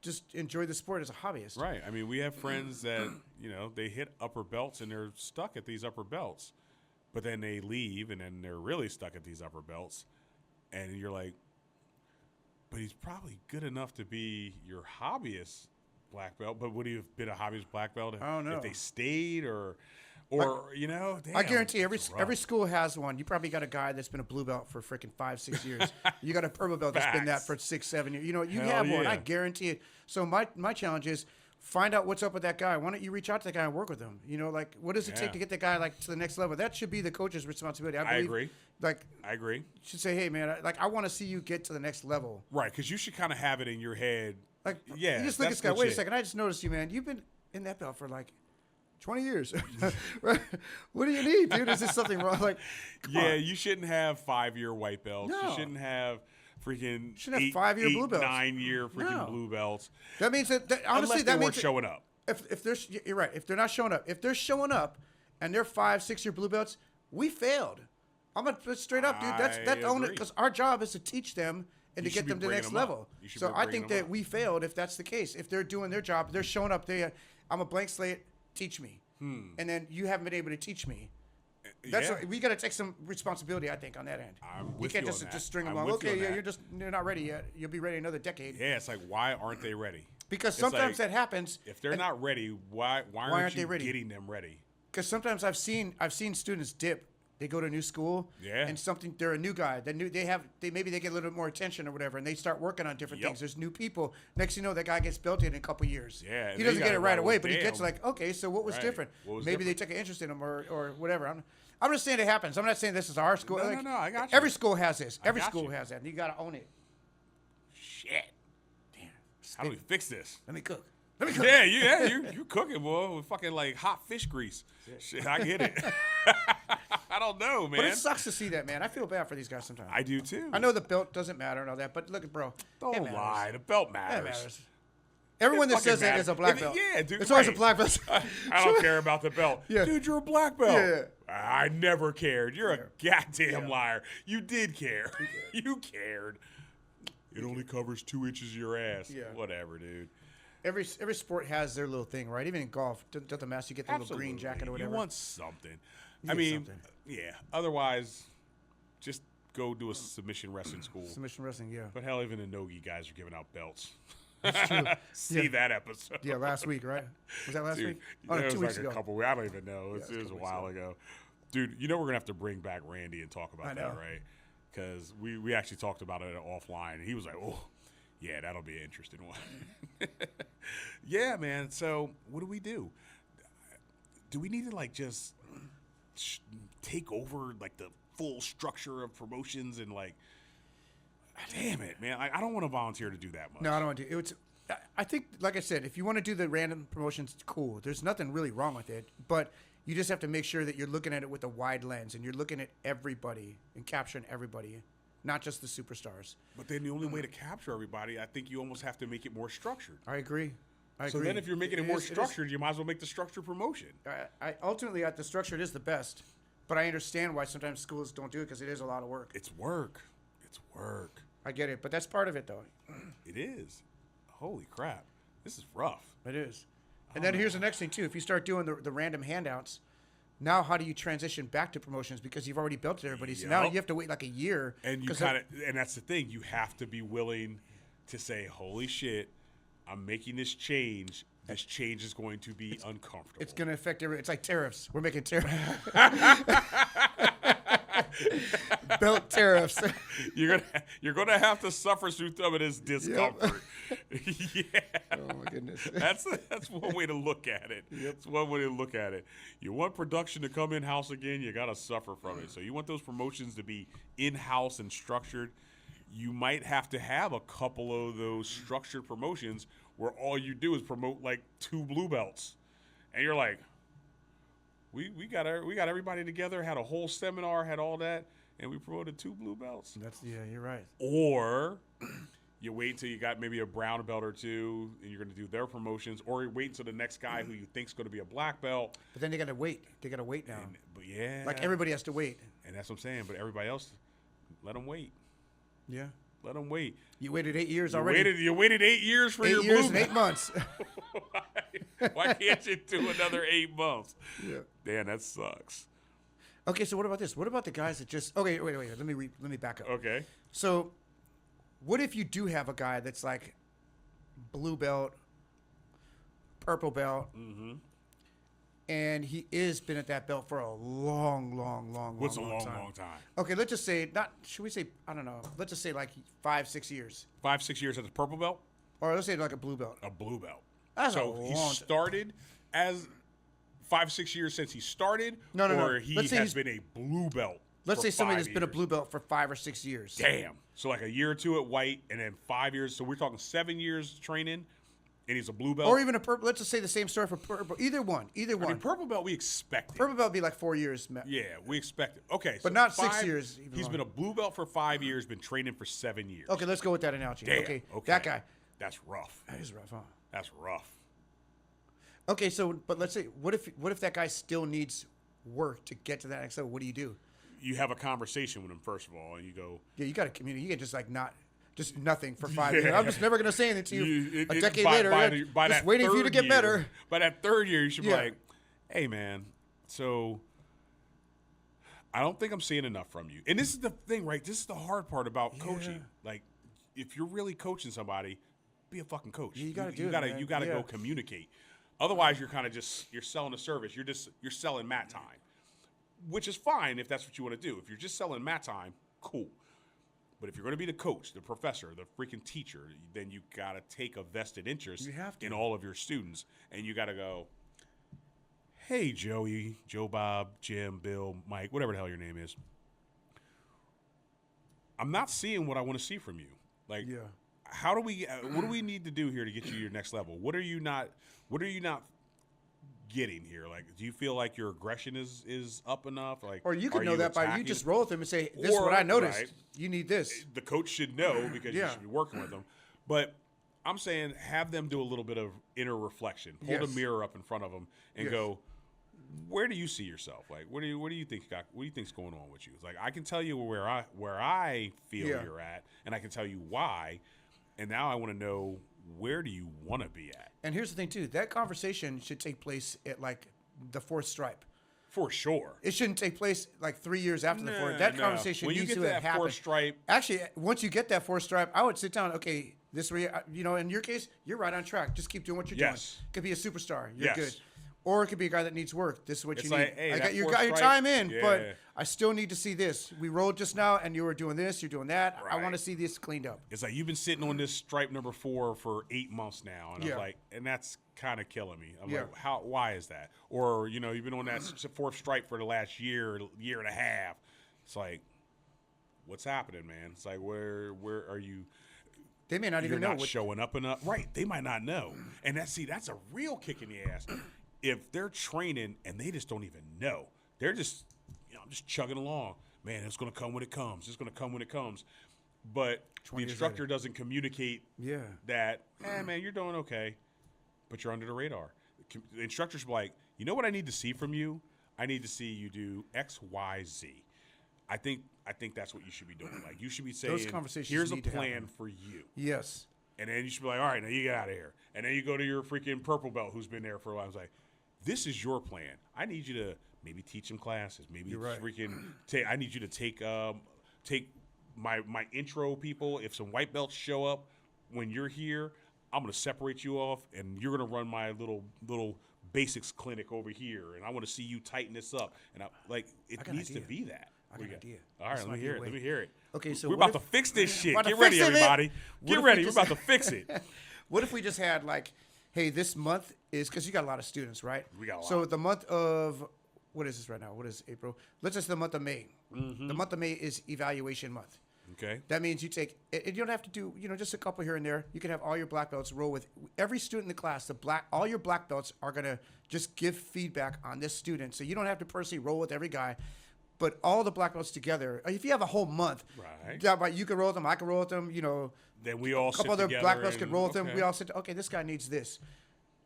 Speaker 1: just enjoy the sport as a hobbyist.
Speaker 2: Right. I mean, we have friends that, they hit upper belts and they're stuck at these upper belts. But then they leave and then they're really stuck at these upper belts. And you're like, but he's probably good enough to be your hobbyist black belt. But would he have been a hobbyist black belt
Speaker 1: I don't know.
Speaker 2: if they stayed or you know? Damn,
Speaker 1: I guarantee every
Speaker 2: it's rough.
Speaker 1: every school has one. You probably got a guy that's been a blue belt for freaking 5-6 years. You got a purple belt that's been that
Speaker 2: Facts.
Speaker 1: for 6-7 years. You know, you
Speaker 2: Hell
Speaker 1: have one. I
Speaker 2: yeah.
Speaker 1: guarantee it. So my challenge is find out what's up with that guy. Why don't you reach out to that guy and work with him? You know, like what does it take
Speaker 2: Yeah.
Speaker 1: to get the guy like to the next level? That should be the coach's responsibility.
Speaker 2: I
Speaker 1: believe,
Speaker 2: agree.
Speaker 1: Like
Speaker 2: I agree.
Speaker 1: you should say, hey man, I want to see you get to the next level.
Speaker 2: Right, because you should kind of have it in your head.
Speaker 1: Like
Speaker 2: Yeah,
Speaker 1: you just look at
Speaker 2: that's
Speaker 1: this guy. Wait a
Speaker 2: legit.
Speaker 1: second, I just noticed you, man. You've been in that belt for like 20 years. Right? What do you need, dude? Is this something wrong? Like, come
Speaker 2: Yeah,
Speaker 1: on.
Speaker 2: you shouldn't have 5-year white belts. You
Speaker 1: No.
Speaker 2: shouldn't have freaking
Speaker 1: Shouldn't have 5-year blue belts.
Speaker 2: 9-year freaking
Speaker 1: No.
Speaker 2: blue belts.
Speaker 1: That means that honestly,
Speaker 2: Unless they
Speaker 1: that
Speaker 2: weren't
Speaker 1: means
Speaker 2: showing up.
Speaker 1: if they're you're right. If they're not showing up, if they're showing up, and they're 5-6 year blue belts, we failed. I'm gonna put it straight up, dude. That's
Speaker 2: I agree.
Speaker 1: because our job is to teach them and
Speaker 2: You
Speaker 1: to get
Speaker 2: should be
Speaker 1: them to the
Speaker 2: bringing
Speaker 1: next
Speaker 2: them up.
Speaker 1: level.
Speaker 2: You should
Speaker 1: So
Speaker 2: be
Speaker 1: I
Speaker 2: bringing
Speaker 1: think
Speaker 2: them
Speaker 1: that
Speaker 2: up.
Speaker 1: we failed if that's the case. If they're doing their job, they're showing up. I'm a blank slate. Teach me. And then you haven't been able to teach me. That's
Speaker 2: Yeah.
Speaker 1: what, we got to take some responsibility, I think, on that end.
Speaker 2: I'm
Speaker 1: You
Speaker 2: with
Speaker 1: can't
Speaker 2: you
Speaker 1: just
Speaker 2: on that.
Speaker 1: just string them
Speaker 2: I'm
Speaker 1: along.
Speaker 2: with you
Speaker 1: Okay,
Speaker 2: on
Speaker 1: yeah,
Speaker 2: that.
Speaker 1: you're not ready yet. You'll be ready another decade.
Speaker 2: Yeah, it's like, why aren't they ready?
Speaker 1: Because
Speaker 2: It's
Speaker 1: sometimes
Speaker 2: like,
Speaker 1: that happens.
Speaker 2: If they're not ready, why aren't
Speaker 1: aren't
Speaker 2: you
Speaker 1: they ready?
Speaker 2: getting them ready?
Speaker 1: Because sometimes I've seen students dip. They go to a new school,
Speaker 2: Yeah.
Speaker 1: and they're a new guy. Maybe they get a little bit more attention or whatever, and they start working on different
Speaker 2: Yep.
Speaker 1: things. There's new people. Next thing you know, that guy gets belted in a couple years.
Speaker 2: Yeah, and
Speaker 1: he
Speaker 2: they
Speaker 1: doesn't get
Speaker 2: gotta
Speaker 1: it right
Speaker 2: go,
Speaker 1: away, but he gets
Speaker 2: damn.
Speaker 1: like, okay, so what was
Speaker 2: Right.
Speaker 1: different?
Speaker 2: What was
Speaker 1: Maybe
Speaker 2: different?
Speaker 1: they took an interest in him or whatever. I'm just saying it happens. I'm not saying this is our school.
Speaker 2: No,
Speaker 1: Like,
Speaker 2: no, I got you.
Speaker 1: Every school has this. Every
Speaker 2: got
Speaker 1: school
Speaker 2: you.
Speaker 1: has that. And you got to own it.
Speaker 2: Shit.
Speaker 1: Damn.
Speaker 2: How do we fix this?
Speaker 1: Let me cook. Let me cook.
Speaker 2: Yeah, you cooking, boy, with fucking like hot fish grease. Shit, I get it. I don't know, man.
Speaker 1: But it sucks to see that, man. I feel bad for these guys sometimes.
Speaker 2: I do too.
Speaker 1: I know the belt doesn't matter and all that, but look at bro. it
Speaker 2: Don't
Speaker 1: matters.
Speaker 2: lie. The belt
Speaker 1: It
Speaker 2: matters.
Speaker 1: matters. Everyone that
Speaker 2: fucking
Speaker 1: says that
Speaker 2: matters.
Speaker 1: is a black
Speaker 2: If it-
Speaker 1: belt.
Speaker 2: yeah, dude,
Speaker 1: It's always a
Speaker 2: right.
Speaker 1: black belt.
Speaker 2: I don't care about the belt.
Speaker 1: Yeah.
Speaker 2: Dude, you're a black belt.
Speaker 1: Yeah.
Speaker 2: I never cared. You're a goddamn
Speaker 1: Yeah.
Speaker 2: liar. You did care. You cared. It only covers 2 inches of your ass.
Speaker 1: Yeah.
Speaker 2: Whatever, dude.
Speaker 1: Every sport has their little thing, right? Even in golf, doesn't matter. You get the little green jacket or whatever.
Speaker 2: You want something. I
Speaker 1: get
Speaker 2: mean,
Speaker 1: something.
Speaker 2: yeah. Otherwise, just go do a submission wrestling school.
Speaker 1: Submission wrestling, yeah.
Speaker 2: But hell, even the Nogi guys are giving out belts.
Speaker 1: true.
Speaker 2: See
Speaker 1: Yeah.
Speaker 2: that episode.
Speaker 1: Yeah, last week, right? Was that last
Speaker 2: Dude,
Speaker 1: week? Oh, no,
Speaker 2: it was
Speaker 1: 2
Speaker 2: like
Speaker 1: weeks
Speaker 2: a
Speaker 1: ago.
Speaker 2: couple. I don't even know. It
Speaker 1: it was
Speaker 2: was
Speaker 1: a
Speaker 2: a
Speaker 1: couple
Speaker 2: while ago. Dude, you know we're gonna have to bring back Randy and talk about
Speaker 1: I
Speaker 2: that,
Speaker 1: know.
Speaker 2: right? Because we actually talked about it offline, and he was like, "Oh, yeah, that'll be an interesting one." Yeah, man. So what do we do? Do we need to like just take over like the full structure of promotions and like? Damn it, man! I don't want to volunteer to do that much.
Speaker 1: No, I don't want to do it. I think, like I said, if you want to do the random promotions, cool. There's nothing really wrong with it, but you just have to make sure that you're looking at it with a wide lens and you're looking at everybody and capturing everybody, not just the superstars.
Speaker 2: But then the only way to capture everybody, I think you almost have to make it more structured.
Speaker 1: I agree.
Speaker 2: So then if you're making it more
Speaker 1: is-
Speaker 2: structured, you might as well make the structure promotion.
Speaker 1: I ultimately at the structure it is the best, but I understand why sometimes schools don't do it because it is a lot of work.
Speaker 2: It's work. It's work.
Speaker 1: I get it, but that's part of it though.
Speaker 2: It is. Holy crap. This is rough.
Speaker 1: It is. And then here's the next thing too. If you start doing the random handouts, now how do you transition back to promotions because you've already built everybody? So now
Speaker 2: Yup.
Speaker 1: you have to wait like a year.
Speaker 2: And you
Speaker 1: 'cause
Speaker 2: kind of, and that's the thing. You have to be willing to say, "Holy shit, I'm making this change. This change is going to be uncomfortable."
Speaker 1: it's going to affect every. It's like tariffs. We're making tariffs. Belt tariffs.
Speaker 2: you're gonna have to suffer through some of this discomfort. Yeah.
Speaker 1: Oh my goodness.
Speaker 2: That's one way to look at it. That's one way to look at it. You want production to come in house again, you got to suffer from it. So you want those promotions to be in house and structured. You might have to have a couple of those structured promotions where all you do is promote like 2 blue belts, and you're like, we got everybody together, had a whole seminar, had all that, and we promoted 2 blue belts.
Speaker 1: You're right.
Speaker 2: Or you wait until you got maybe a brown belt or 2, and you're going to do their promotions, or you wait until the next guy who you think's going to be a black belt.
Speaker 1: But then they got to wait. They got to wait now.
Speaker 2: But yeah,
Speaker 1: Like everybody has to wait.
Speaker 2: and that's what I'm saying. But everybody else, let them wait.
Speaker 1: Yeah.
Speaker 2: Let them wait.
Speaker 1: You waited 8 years
Speaker 2: You
Speaker 1: already.
Speaker 2: You waited 8 years for
Speaker 1: 8
Speaker 2: your
Speaker 1: years
Speaker 2: blue
Speaker 1: and 8 months.
Speaker 2: Why can't you do another 8 months?
Speaker 1: Yeah.
Speaker 2: Damn, that sucks.
Speaker 1: Okay, so what about this? What about the guys that just? Okay, wait. Let me back up.
Speaker 2: Okay.
Speaker 1: So, what if you do have a guy that's like blue belt, purple belt, and he is been at that belt for a long
Speaker 2: What's a long time?
Speaker 1: Okay, let's just say should we say, I don't know, let's just say like 5-6 years.
Speaker 2: 5-6 years at the purple belt?
Speaker 1: Or let's say like a blue belt.
Speaker 2: A blue belt.
Speaker 1: That's
Speaker 2: so
Speaker 1: a
Speaker 2: he
Speaker 1: long
Speaker 2: started as 5-6 years since he started,
Speaker 1: No.
Speaker 2: or he
Speaker 1: Let's say
Speaker 2: has been a blue belt.
Speaker 1: Let's
Speaker 2: for
Speaker 1: say somebody
Speaker 2: 5
Speaker 1: that's been a
Speaker 2: years.
Speaker 1: blue belt for 5 or 6 years.
Speaker 2: Damn. So like a year or two at white, and then 5 years. So we're talking 7 years training, and he's a blue belt.
Speaker 1: Or even a purple. Let's just say the same story for purple. Either one.
Speaker 2: I mean, purple belt we expected.
Speaker 1: Purple belt would be like 4 years.
Speaker 2: Yeah, we expected. Okay,
Speaker 1: But
Speaker 2: so
Speaker 1: not 6 years, even
Speaker 2: He's been a blue belt for 5 years, been training for 7 years.
Speaker 1: Okay, let's go with that analogy.
Speaker 2: Damn.
Speaker 1: Okay, that guy.
Speaker 2: That's rough.
Speaker 1: That is rough, huh?
Speaker 2: That's rough.
Speaker 1: Okay, so but let's say what if that guy still needs work to get to that next level? What do you do?
Speaker 2: You have a conversation with him first of all, and you go.
Speaker 1: Yeah, you got to communicate. You can just like not. Just nothing for 5
Speaker 2: Yeah.
Speaker 1: years. I'm just never going to say anything to you. A decade
Speaker 2: by
Speaker 1: later,
Speaker 2: by
Speaker 1: just
Speaker 2: that
Speaker 1: waiting for you to
Speaker 2: third
Speaker 1: get
Speaker 2: year-
Speaker 1: better.
Speaker 2: By that third year, you should be
Speaker 1: Yeah.
Speaker 2: like, "Hey, man, so I don't think I'm seeing enough from you." And this is the thing, right? This is the hard part about coaching. Like, if you're really coaching somebody, be a fucking coach.
Speaker 1: Yeah, you gotta do
Speaker 2: you
Speaker 1: it,
Speaker 2: gotta
Speaker 1: man.
Speaker 2: you gotta
Speaker 1: Yeah.
Speaker 2: go communicate. Otherwise, you're kind of just you're selling a service. You're selling mat time, which is fine if that's what you want to do. If you're just selling mat time, cool. But if you're going to be the coach, the professor, the freaking teacher, then you got to take a vested interest
Speaker 1: You have to.
Speaker 2: in all of your students. And you got to go, hey, Joey, Joe Bob, Jim, Bill, Mike, whatever the hell your name is. I'm not seeing what I want to see from you. Like,
Speaker 1: Yeah.
Speaker 2: how do we, what do we need to do here to get you to your next level? What are you not getting here? Like, do you feel like your aggression is up enough? Like,
Speaker 1: Or you can
Speaker 2: are
Speaker 1: know that by you
Speaker 2: attacking?
Speaker 1: just roll with them and say, "This is
Speaker 2: Or,
Speaker 1: what I noticed.
Speaker 2: right.
Speaker 1: You need this."
Speaker 2: The coach should know because you
Speaker 1: Yeah.
Speaker 2: should be working with them. But I'm saying have them do a little bit of inner reflection. Hold a
Speaker 1: Yes.
Speaker 2: mirror up in front of them and
Speaker 1: Yes.
Speaker 2: go, where do you see yourself? Like, what do you think's going on with you? It's like, I can tell you where I feel
Speaker 1: Yeah.
Speaker 2: you're at, and I can tell you why. And now I want to know, where do you want to be at?
Speaker 1: And here's the thing too: that conversation should take place at like the fourth stripe.
Speaker 2: For sure.
Speaker 1: It shouldn't take place like 3 years after the
Speaker 2: Nah,
Speaker 1: fourth. That
Speaker 2: no.
Speaker 1: conversation
Speaker 2: When you
Speaker 1: needs
Speaker 2: get
Speaker 1: to
Speaker 2: to that
Speaker 1: happen.
Speaker 2: fourth stripe-
Speaker 1: Actually, once you get that fourth stripe, I would sit down. Okay, this way, in your case, you're right on track. Just keep doing what you're
Speaker 2: Yes.
Speaker 1: doing. Could be a superstar. You're
Speaker 2: Yes.
Speaker 1: good. Or it could be a guy that needs work. This is what
Speaker 2: It's
Speaker 1: you
Speaker 2: like,
Speaker 1: need.
Speaker 2: hey,
Speaker 1: I
Speaker 2: that
Speaker 1: got you
Speaker 2: fourth
Speaker 1: got your
Speaker 2: stripe-
Speaker 1: time in,
Speaker 2: Yeah.
Speaker 1: but I still need to see this. We rolled just now, and you were doing this. You're doing that. I
Speaker 2: Right.
Speaker 1: want to see this cleaned up.
Speaker 2: It's like, you've been sitting on this stripe number 4 for 8 months now. And
Speaker 1: Yeah.
Speaker 2: I'm like, and that's kind of killing me. I'm
Speaker 1: Yeah.
Speaker 2: like, why is that? Or, you've been on that fourth stripe for the last year and a half. It's like, what's happening, man? It's like, where are you?
Speaker 1: They may not
Speaker 2: You're
Speaker 1: even know
Speaker 2: not
Speaker 1: what.
Speaker 2: showing up enough. Right. They might not know. And that's a real kick in the ass. If they're training and they just don't even know, they're just, I'm just chugging along. Man, it's going to come when it comes. It's going to come when it comes. But the
Speaker 1: 20 years
Speaker 2: instructor doesn't communicate
Speaker 1: Yeah.
Speaker 2: that, man, you're doing okay, but you're under the radar. The instructor should be like, you know what I need to see from you? I need to see you do X, Y, Z. I think that's what you should be doing. Like, you should be saying,
Speaker 1: conversations
Speaker 2: here's a
Speaker 1: need to
Speaker 2: plan
Speaker 1: happen.
Speaker 2: for you.
Speaker 1: Yes.
Speaker 2: And then you should be like, all right, now you get out of here. And then you go to your freaking purple belt who's been there for a while. I was like, this is your plan. I need you to maybe teach some classes. Maybe
Speaker 1: You're right.
Speaker 2: freaking I need you to take my intro people. If some white belts show up when you're here, I'm going to separate you off, and you're going to run my little basics clinic over here, and I want to see you tighten this up. And it
Speaker 1: got an
Speaker 2: needs to
Speaker 1: idea.
Speaker 2: be that.
Speaker 1: I got an idea.
Speaker 2: All right,
Speaker 1: This
Speaker 2: let
Speaker 1: might
Speaker 2: me
Speaker 1: be
Speaker 2: hear
Speaker 1: a
Speaker 2: it.
Speaker 1: way.
Speaker 2: Let me hear it.
Speaker 1: Okay, so
Speaker 2: we're
Speaker 1: what
Speaker 2: about
Speaker 1: if-
Speaker 2: to fix this shit.
Speaker 1: About to
Speaker 2: Get ready,
Speaker 1: fix it, man.
Speaker 2: everybody.
Speaker 1: What
Speaker 2: Get
Speaker 1: if we
Speaker 2: ready. We're
Speaker 1: just-
Speaker 2: about to fix it.
Speaker 1: What if we just had like, hey, this month is because you got a lot of students, right?
Speaker 2: We got a
Speaker 1: So
Speaker 2: lot.
Speaker 1: the month of what is this right now? What is April? Let's just the month of May.
Speaker 2: Mm-hmm.
Speaker 1: The month of May is evaluation month.
Speaker 2: Okay.
Speaker 1: That means you take. You don't have to do just a couple here and there. You can have all your black belts roll with every student in the class. All your black belts are gonna just give feedback on this student, so you don't have to personally roll with every guy. But all the black belts together, if you have a whole month,
Speaker 2: Right.
Speaker 1: yeah, but you can roll with them. I can roll with them.
Speaker 2: Then we all
Speaker 1: A couple
Speaker 2: sit
Speaker 1: other
Speaker 2: together
Speaker 1: black belts could
Speaker 2: and-
Speaker 1: roll with them.
Speaker 2: okay.
Speaker 1: We all said, okay, this guy needs this.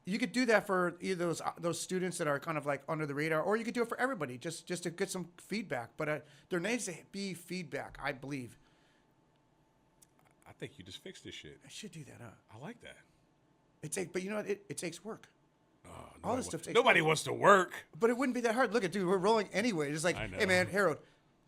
Speaker 1: You could do that for either those students that are kind of like under the radar, or you could do it for everybody, just to get some feedback. But there needs to be feedback, I believe.
Speaker 2: I think you just fixed this shit.
Speaker 1: I should do that, huh?
Speaker 2: I like that.
Speaker 1: But you know what? It takes work.
Speaker 2: Nobody
Speaker 1: this stuff takes
Speaker 2: Nobody wants to work.
Speaker 1: But it wouldn't be that hard. Look at, dude, we're rolling anyway. It's like,
Speaker 2: I know.
Speaker 1: hey, man, Harold,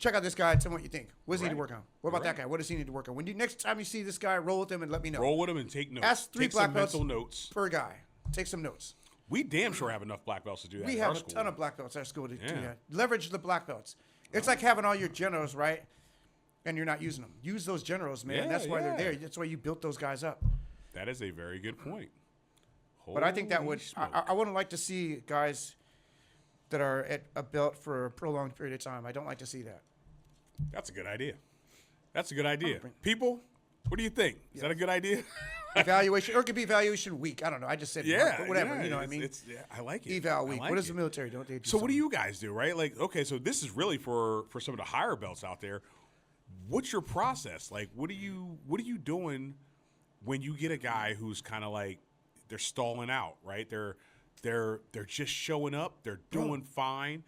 Speaker 1: check out this guy. Tell me what you think. What does he need to
Speaker 2: Right.
Speaker 1: work on? What about
Speaker 2: Right.
Speaker 1: that guy? What does he need to work on? When you next time you see this guy, roll with him and let me know.
Speaker 2: Roll with them and take notes.
Speaker 1: Ask 3
Speaker 2: take
Speaker 1: black
Speaker 2: some
Speaker 1: belts
Speaker 2: mental notes.
Speaker 1: per guy. Take some notes.
Speaker 2: We damn sure have enough black belts to do that.
Speaker 1: We
Speaker 2: at
Speaker 1: have
Speaker 2: our
Speaker 1: a
Speaker 2: school.
Speaker 1: ton of black belts at our school to do
Speaker 2: Yeah.
Speaker 1: that. Leverage the black belts. It's like having all your generals, right? And you're not using them. Use those generals, man.
Speaker 2: Yeah,
Speaker 1: That's why they're
Speaker 2: yeah.
Speaker 1: there. That's why you built those guys up.
Speaker 2: That is a very good point.
Speaker 1: But I think that
Speaker 2: Holy
Speaker 1: would.
Speaker 2: smoke.
Speaker 1: I wouldn't like to see guys that are at a belt for a prolonged period of time. I don't like to see that.
Speaker 2: That's a good idea. That's a good idea.
Speaker 1: bring-
Speaker 2: People, what do you think? Is that a good idea?
Speaker 1: Evaluation, or it could be evaluation week. I don't know. I just said
Speaker 2: Yeah,
Speaker 1: but whatever.
Speaker 2: yeah,
Speaker 1: You know what I mean?
Speaker 2: I like it.
Speaker 1: Eval
Speaker 2: I
Speaker 1: week.
Speaker 2: like
Speaker 1: What does
Speaker 2: it.
Speaker 1: the military do? Don't they do
Speaker 2: So what do
Speaker 1: something?
Speaker 2: you guys do, right? Like, okay, so this is really for some of the higher belts out there. What's your process? Like, what are you doing when you get a guy who's kind of like they're stalling out, right? They're just showing up. They're doing fine.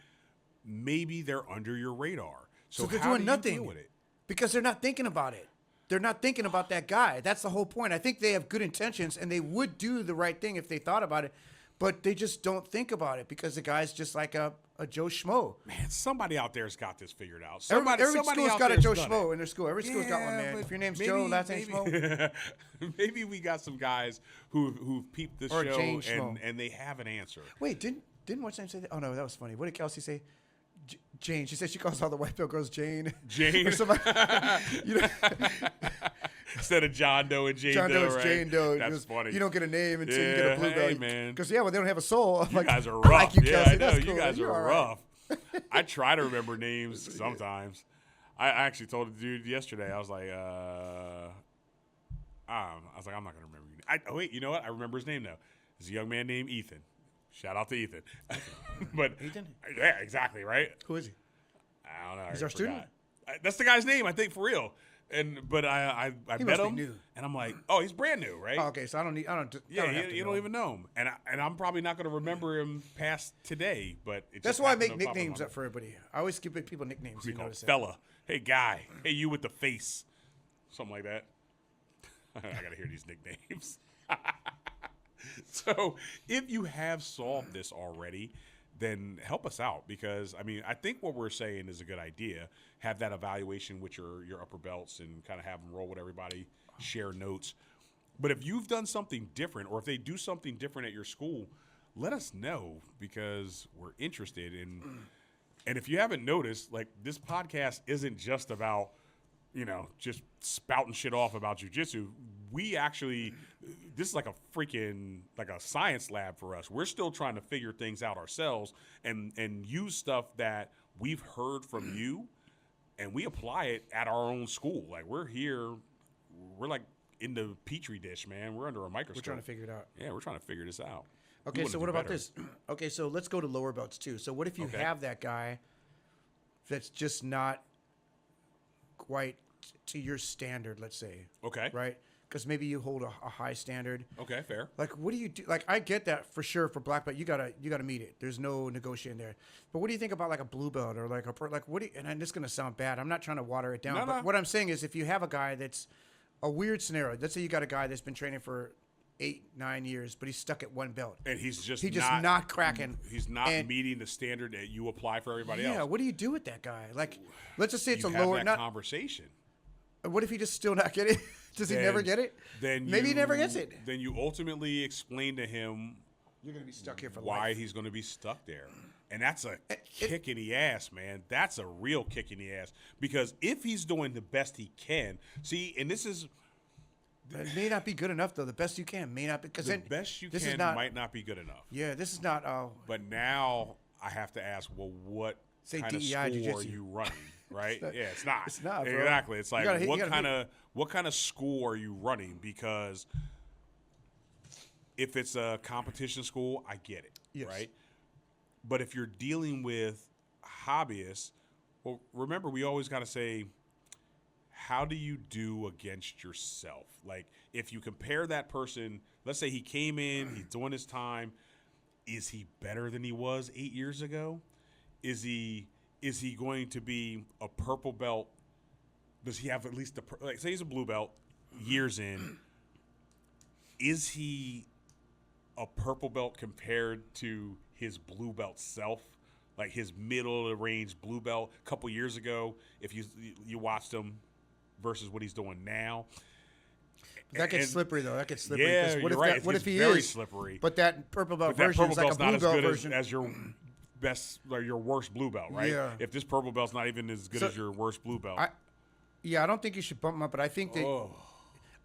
Speaker 2: Maybe they're under your radar. So
Speaker 1: they're
Speaker 2: how
Speaker 1: doing
Speaker 2: do you
Speaker 1: nothing
Speaker 2: deal with it?
Speaker 1: because they're not thinking about it. They're not thinking about that guy. That's the whole point. I think they have good intentions and they would do the right thing if they thought about it, but they just don't think about it because the guy's just like a Joe Schmo.
Speaker 2: Man, somebody out there's got this figured out.
Speaker 1: Every
Speaker 2: Somebody
Speaker 1: school's
Speaker 2: out
Speaker 1: got a
Speaker 2: there's
Speaker 1: Joe
Speaker 2: done
Speaker 1: Schmo
Speaker 2: it.
Speaker 1: in their school. Every school's got one, man.
Speaker 2: but
Speaker 1: If your name's
Speaker 2: maybe-
Speaker 1: Joe, last name's
Speaker 2: maybe-
Speaker 1: Schmo.
Speaker 2: Maybe we got some guys who've peeped the
Speaker 1: Or
Speaker 2: show
Speaker 1: Jane Schmo.
Speaker 2: and they have an answer.
Speaker 1: Wait, didn't what's her name say that? Oh no, that was funny. What did Kelsey say? Jane. She said she calls all the white belt girls Jane.
Speaker 2: Jane?
Speaker 1: Or somebody. You know,
Speaker 2: Instead of John Doe and Jane
Speaker 1: John
Speaker 2: Doe,
Speaker 1: Doe's
Speaker 2: right?
Speaker 1: Jane Doe.
Speaker 2: That's
Speaker 1: Just-
Speaker 2: funny.
Speaker 1: You don't get a name until you get a
Speaker 2: Yeah,
Speaker 1: blue belt.
Speaker 2: hey, man.
Speaker 1: Because well, they don't have a soul. I'm
Speaker 2: You
Speaker 1: like,
Speaker 2: guys are
Speaker 1: I
Speaker 2: rough.
Speaker 1: like you,
Speaker 2: Yeah,
Speaker 1: Kelsey.
Speaker 2: I know.
Speaker 1: That's
Speaker 2: You
Speaker 1: cool.
Speaker 2: guys
Speaker 1: You're
Speaker 2: are
Speaker 1: all right.
Speaker 2: rough. I try to remember names sometimes. I actually told the dude yesterday. I was like, I'm not gonna remember. Oh wait, you know what? I remember his name now. It's a young man named Ethan. Shout out to Ethan. But
Speaker 1: Ethan?
Speaker 2: yeah, exactly right.
Speaker 1: Who is he?
Speaker 2: I don't know.
Speaker 1: He's our student?
Speaker 2: That's the guy's name, I think, for real. But I
Speaker 1: He
Speaker 2: met
Speaker 1: must be
Speaker 2: him,
Speaker 1: new.
Speaker 2: and I'm like, oh, he's brand new, right?
Speaker 1: Oh, okay, so I don't have to
Speaker 2: Yeah, you
Speaker 1: know.
Speaker 2: don't even know him, and I'm probably not going to remember him past today. But it
Speaker 1: That's
Speaker 2: just
Speaker 1: why I
Speaker 2: happened
Speaker 1: make
Speaker 2: to pop in
Speaker 1: nicknames
Speaker 2: my-
Speaker 1: up for everybody. I always give people nicknames.
Speaker 2: We
Speaker 1: You
Speaker 2: call
Speaker 1: notice that.
Speaker 2: fella. Hey guy. Hey you with the face. Something like that. I gotta hear these nicknames. So if you have solved this already, then help us out because I mean I think what we're saying is a good idea. Have that evaluation with your upper belts and kind of have them roll with everybody, share notes. But if you've done something different or if they do something different at your school, let us know because we're interested in. And if you haven't noticed, like this podcast isn't just about, just spouting shit off about jujitsu. We actually, this is like a science lab for us. We're still trying to figure things out ourselves and use stuff that we've heard from you, and we apply it at our own school. Like we're like in the petri dish, man. We're under a microscope.
Speaker 1: We're trying to figure it out.
Speaker 2: Yeah, we're trying to figure this out. We
Speaker 1: Okay,
Speaker 2: wanna
Speaker 1: so
Speaker 2: do
Speaker 1: what about
Speaker 2: better.
Speaker 1: this? Okay, so let's go to lower belts too. So what if you
Speaker 2: Okay.
Speaker 1: have that guy that's just not quite to your standard, let's say,
Speaker 2: Okay.
Speaker 1: right? Because maybe you hold a high standard.
Speaker 2: Okay, fair.
Speaker 1: Like, what do you do? Like, I get that for sure for black belt. You gotta meet it. There's no negotiating there. But what do you think about like a blue belt or like what do you? And this is gonna sound bad. I'm not trying to water it down.
Speaker 2: No,
Speaker 1: but
Speaker 2: no.
Speaker 1: what I'm saying is, if you have a guy that's a weird scenario, let's say you got a guy that's been training for 8-9 years, but he's stuck at one belt.
Speaker 2: And he's just
Speaker 1: Not cracking.
Speaker 2: He's not
Speaker 1: And-
Speaker 2: meeting the standard that you apply for everybody
Speaker 1: Yeah,
Speaker 2: else.
Speaker 1: what do you do with that guy? Like, let's just say it's
Speaker 2: You
Speaker 1: a
Speaker 2: have
Speaker 1: lower.
Speaker 2: that
Speaker 1: Not
Speaker 2: conversation.
Speaker 1: what if he just still not get it? Does he never get it?
Speaker 2: Then
Speaker 1: maybe he never gets it.
Speaker 2: Then you ultimately explain to him
Speaker 1: You're gonna be stuck here for
Speaker 2: why
Speaker 1: life.
Speaker 2: he's going to be stuck there, and that's a kick in the ass, man. That's a real kick in the ass because if he's doing the best he can, see, and this is
Speaker 1: It may not be good enough though. The best you can may not because
Speaker 2: the
Speaker 1: then
Speaker 2: best you
Speaker 1: this
Speaker 2: can
Speaker 1: is not,
Speaker 2: might not be good enough.
Speaker 1: Yeah, this is not.
Speaker 2: But now I have to ask, well, what
Speaker 1: Say
Speaker 2: kind of
Speaker 1: DEI
Speaker 2: school are
Speaker 1: jiu-jitsu.
Speaker 2: you running? Right? Yeah, it's not.
Speaker 1: It's not, bro.
Speaker 2: Exactly. It's like
Speaker 1: gotta- you
Speaker 2: what
Speaker 1: gotta
Speaker 2: kind of school are you running? Because if it's a competition school, I get it.
Speaker 1: Yes.
Speaker 2: Right? But if you're dealing with hobbyists, well, remember we always got to say, how do you do against yourself? Like if you compare that person, let's say he came in, he's doing his time. Is he better than he was 8 years ago? Is he going to be a purple belt? Does he have at least like say he's a blue belt years in? Is he a purple belt compared to his blue belt self? like his middle of the range blue belt a couple years ago, if you watched him versus what he's doing now.
Speaker 1: That gets slippery though. That gets slippery.
Speaker 2: Yeah,
Speaker 1: 'Cause what
Speaker 2: you're
Speaker 1: if
Speaker 2: right.
Speaker 1: that,
Speaker 2: It
Speaker 1: what
Speaker 2: gets
Speaker 1: if he
Speaker 2: very
Speaker 1: is
Speaker 2: slippery.
Speaker 1: But that purple belt
Speaker 2: But that
Speaker 1: version
Speaker 2: purple
Speaker 1: is like a
Speaker 2: belt's not
Speaker 1: blue
Speaker 2: as
Speaker 1: belt
Speaker 2: good
Speaker 1: version.
Speaker 2: as your best or your worst blue belt, right?
Speaker 1: Yeah.
Speaker 2: If this purple belt's not even as good
Speaker 1: So,
Speaker 2: as your worst blue belt.
Speaker 1: Yeah, I don't think you should bump him up, but I think that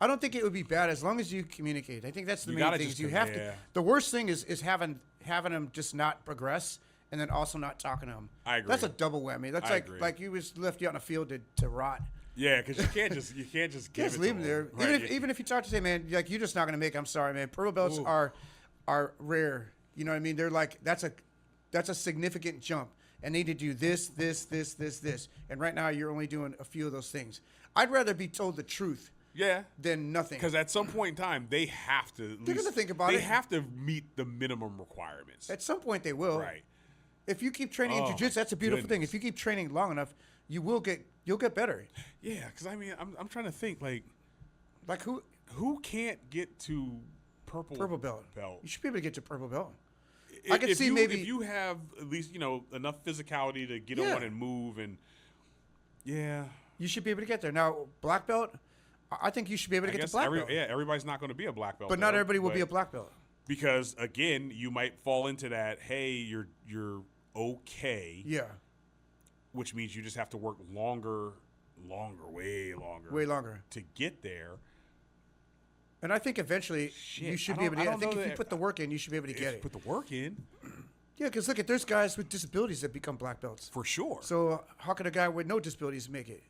Speaker 1: I don't think it would be bad as long as you communicate. I think that's the
Speaker 2: You
Speaker 1: main
Speaker 2: gotta
Speaker 1: thing.
Speaker 2: just
Speaker 1: You have
Speaker 2: yeah.
Speaker 1: to. The worst thing is having him just not progress, and then also not talking to him.
Speaker 2: I agree.
Speaker 1: That's a double whammy. That's
Speaker 2: I agree.
Speaker 1: like you was left you out on the field to rot.
Speaker 2: Yeah, because you can't just give
Speaker 1: Just
Speaker 2: it
Speaker 1: leave
Speaker 2: to
Speaker 1: him there.
Speaker 2: Right.
Speaker 1: Even if you talk to say, man, like you're just not gonna make it. I'm sorry, man. Purple belts are rare. You know what I mean? They're like that's a significant jump, and they need to do this. And right now you're only doing a few of those things. I'd rather be told the truth
Speaker 2: Yeah.
Speaker 1: than nothing.
Speaker 2: Because at some point in time, they have to.
Speaker 1: They're gonna think about
Speaker 2: They
Speaker 1: it.
Speaker 2: have to meet the minimum requirements.
Speaker 1: At some point they will.
Speaker 2: Right.
Speaker 1: If you keep training in
Speaker 2: Oh,
Speaker 1: jiu-jitsu, that's a beautiful thing.
Speaker 2: goodness.
Speaker 1: If you keep training long enough, you'll get better.
Speaker 2: Yeah, because I mean, I'm trying to think like
Speaker 1: Like
Speaker 2: who can't get to purple
Speaker 1: belt.
Speaker 2: belt.
Speaker 1: You should be able to get to purple belt.
Speaker 2: I
Speaker 1: I could see maybe-
Speaker 2: if you have at least enough physicality to get
Speaker 1: Yeah.
Speaker 2: on and move and yeah.
Speaker 1: You should be able to get there. Now, black belt, I think you should be able to
Speaker 2: I
Speaker 1: get
Speaker 2: guess
Speaker 1: to black belt.
Speaker 2: everybody's not going to be a black belt,
Speaker 1: But not
Speaker 2: though,
Speaker 1: everybody will be
Speaker 2: but-
Speaker 1: a black belt.
Speaker 2: because again, you might fall into that. Hey, you're okay,
Speaker 1: Yeah,
Speaker 2: which means you just have to work longer, way
Speaker 1: longer.
Speaker 2: to get there.
Speaker 1: And I think eventually
Speaker 2: Shit,
Speaker 1: you should
Speaker 2: I
Speaker 1: be able
Speaker 2: don't-
Speaker 1: to.
Speaker 2: I
Speaker 1: I
Speaker 2: don't
Speaker 1: think
Speaker 2: know
Speaker 1: if you
Speaker 2: that-
Speaker 1: put the work in, you should be able to get it.
Speaker 2: Put the work in
Speaker 1: Yeah, because look, there's guys with disabilities that become black belts.
Speaker 2: for sure.
Speaker 1: So how could a guy with no disabilities make it?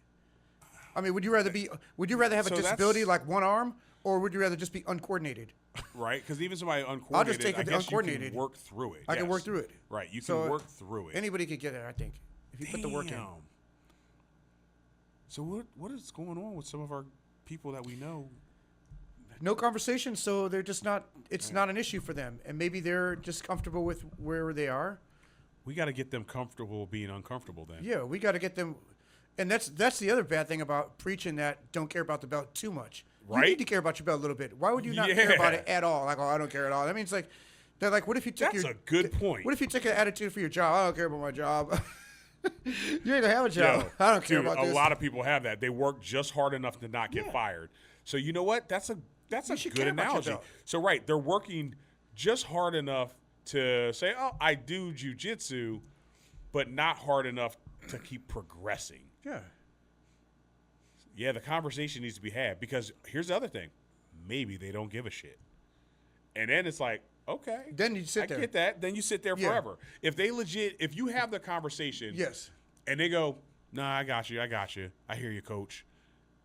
Speaker 1: I mean, would you rather have a
Speaker 2: So
Speaker 1: disability
Speaker 2: that's-
Speaker 1: like one arm, or would you rather just be uncoordinated?
Speaker 2: Right, because even somebody uncoordinated,
Speaker 1: take
Speaker 2: I
Speaker 1: the
Speaker 2: guess
Speaker 1: uncoordinated.
Speaker 2: you can work through it.
Speaker 1: I can
Speaker 2: yes.
Speaker 1: work through it.
Speaker 2: Right, you
Speaker 1: So,
Speaker 2: can work through it.
Speaker 1: Anybody could get there, I think, if you put the work in.
Speaker 2: Damn. So what is going on with some of our people that we know?
Speaker 1: No conversation, so they're just not. It's not an issue for them, and maybe they're just comfortable with where they are.
Speaker 2: We got to get them comfortable being uncomfortable. Then,
Speaker 1: Yeah, we got to get them, and that's the other bad thing about preaching that don't care about the belt too much. You
Speaker 2: Right?
Speaker 1: need to care about your belt a little bit. Why would you not care about
Speaker 2: Yeah.
Speaker 1: it at all? Like, oh, I don't care at all. That means like, they're like, what if you took
Speaker 2: That's
Speaker 1: your?
Speaker 2: a good point.
Speaker 1: What if you took an attitude for your job? I don't care about my job. You ain't gonna have a job. I don't care
Speaker 2: dude,
Speaker 1: about
Speaker 2: a
Speaker 1: this.
Speaker 2: lot of people have that. They work just hard enough to not get
Speaker 1: Yeah.
Speaker 2: fired. So you know what? That's a
Speaker 1: should
Speaker 2: good
Speaker 1: care about your
Speaker 2: analogy.
Speaker 1: belt.
Speaker 2: So right, they're working just hard enough to say, "Oh, I do jujitsu," but not hard enough to keep progressing.
Speaker 1: Yeah.
Speaker 2: Yeah, the conversation needs to be had because here's the other thing. Maybe they don't give a shit. And then it's like, okay.
Speaker 1: Then you sit there.
Speaker 2: I get that. Then you sit there
Speaker 1: Yeah.
Speaker 2: forever. If you have the conversation
Speaker 1: Yes.
Speaker 2: and they go, nah, I got you. I hear you, coach.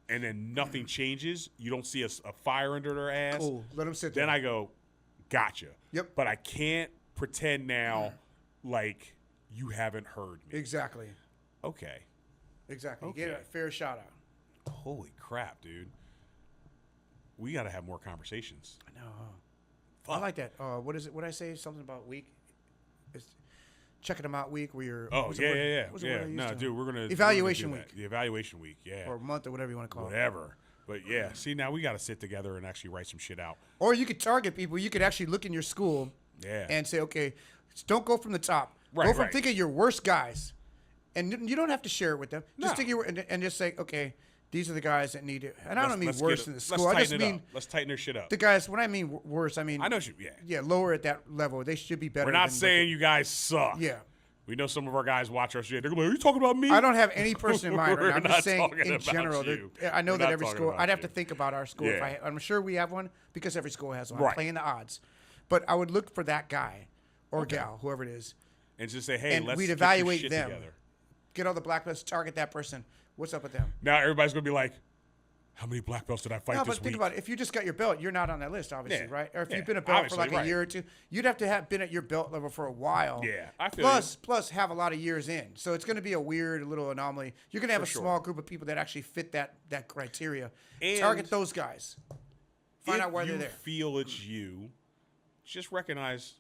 Speaker 2: And then nothing changes. You don't see a fire under their ass.
Speaker 1: Cool. Let them sit there.
Speaker 2: Then I go, gotcha.
Speaker 1: Yep.
Speaker 2: But I can't pretend now like you haven't heard me.
Speaker 1: Exactly.
Speaker 2: Okay.
Speaker 1: Exactly.
Speaker 2: Okay.
Speaker 1: Get a fair shout out.
Speaker 2: Holy crap, dude. We got to have more conversations.
Speaker 1: I know. I like that. What is it? What I say? Something about week? It's checking them out week where you're.
Speaker 2: Oh,
Speaker 1: what's the
Speaker 2: yeah,
Speaker 1: word-
Speaker 2: yeah.
Speaker 1: what's the word I used
Speaker 2: No,
Speaker 1: to?
Speaker 2: dude, we're going to.
Speaker 1: Evaluation
Speaker 2: do
Speaker 1: week.
Speaker 2: that. The evaluation week, yeah.
Speaker 1: Or month or whatever you want to call it.
Speaker 2: Whatever. But yeah, see, now we got to sit together and actually write some shit out.
Speaker 1: Or you could target people. You could actually look in your school
Speaker 2: Yeah.
Speaker 1: and say, okay, don't go from the top.
Speaker 2: Right,
Speaker 1: go from
Speaker 2: right.
Speaker 1: think of your worst guys. And you don't have to share it with them. Just
Speaker 2: No.
Speaker 1: think and just say, okay, these are the guys that need it. And I don't mean
Speaker 2: Let's
Speaker 1: worse
Speaker 2: get
Speaker 1: in the
Speaker 2: it-
Speaker 1: school. I
Speaker 2: Let's
Speaker 1: just
Speaker 2: tighten it
Speaker 1: mean
Speaker 2: up. Let's tighten their shit up.
Speaker 1: the guys, when I mean worse, I mean.
Speaker 2: I know you, yeah.
Speaker 1: Yeah, lower at that level. They should be better.
Speaker 2: We're not
Speaker 1: than what
Speaker 2: saying you guys suck.
Speaker 1: Yeah.
Speaker 2: We know some of our guys watch our shit. They're going to be like, are you talking about me?
Speaker 1: I don't have any person in mind right
Speaker 2: We're
Speaker 1: now. I'm
Speaker 2: not
Speaker 1: just saying
Speaker 2: talking
Speaker 1: in
Speaker 2: about
Speaker 1: general.
Speaker 2: you.
Speaker 1: I know
Speaker 2: We're
Speaker 1: that
Speaker 2: not
Speaker 1: every
Speaker 2: talking
Speaker 1: school.
Speaker 2: about
Speaker 1: I'd have to
Speaker 2: you.
Speaker 1: think about our school.
Speaker 2: Yeah.
Speaker 1: I'm sure we have one because every school has one.
Speaker 2: Right.
Speaker 1: I'm playing the odds, but I would look for that guy or gal, whoever it is.
Speaker 2: And just say, hey,
Speaker 1: And
Speaker 2: let's
Speaker 1: we'd
Speaker 2: get
Speaker 1: evaluate
Speaker 2: your shit
Speaker 1: them.
Speaker 2: together.
Speaker 1: Get all the black belts. Target that person. What's up with them?
Speaker 2: Now everybody's going to be like, how many black belts did I fight
Speaker 1: No,
Speaker 2: this
Speaker 1: but think
Speaker 2: week?
Speaker 1: about it. If you just got your belt, you're not on that list, obviously,
Speaker 2: Yeah.
Speaker 1: right? Or if
Speaker 2: Yeah.
Speaker 1: you've been a belt for
Speaker 2: Obviously,
Speaker 1: like a
Speaker 2: right.
Speaker 1: year or two, you'd have to have been at your belt level for a while.
Speaker 2: Yeah, I feel
Speaker 1: Plus have a lot of years in. So it's going to be a weird little anomaly. You're going to have
Speaker 2: For
Speaker 1: a
Speaker 2: sure.
Speaker 1: small group of people that actually fit that criteria.
Speaker 2: And
Speaker 1: Target those guys. Find
Speaker 2: if
Speaker 1: out why
Speaker 2: you
Speaker 1: they're there.
Speaker 2: feel it's you, just recognize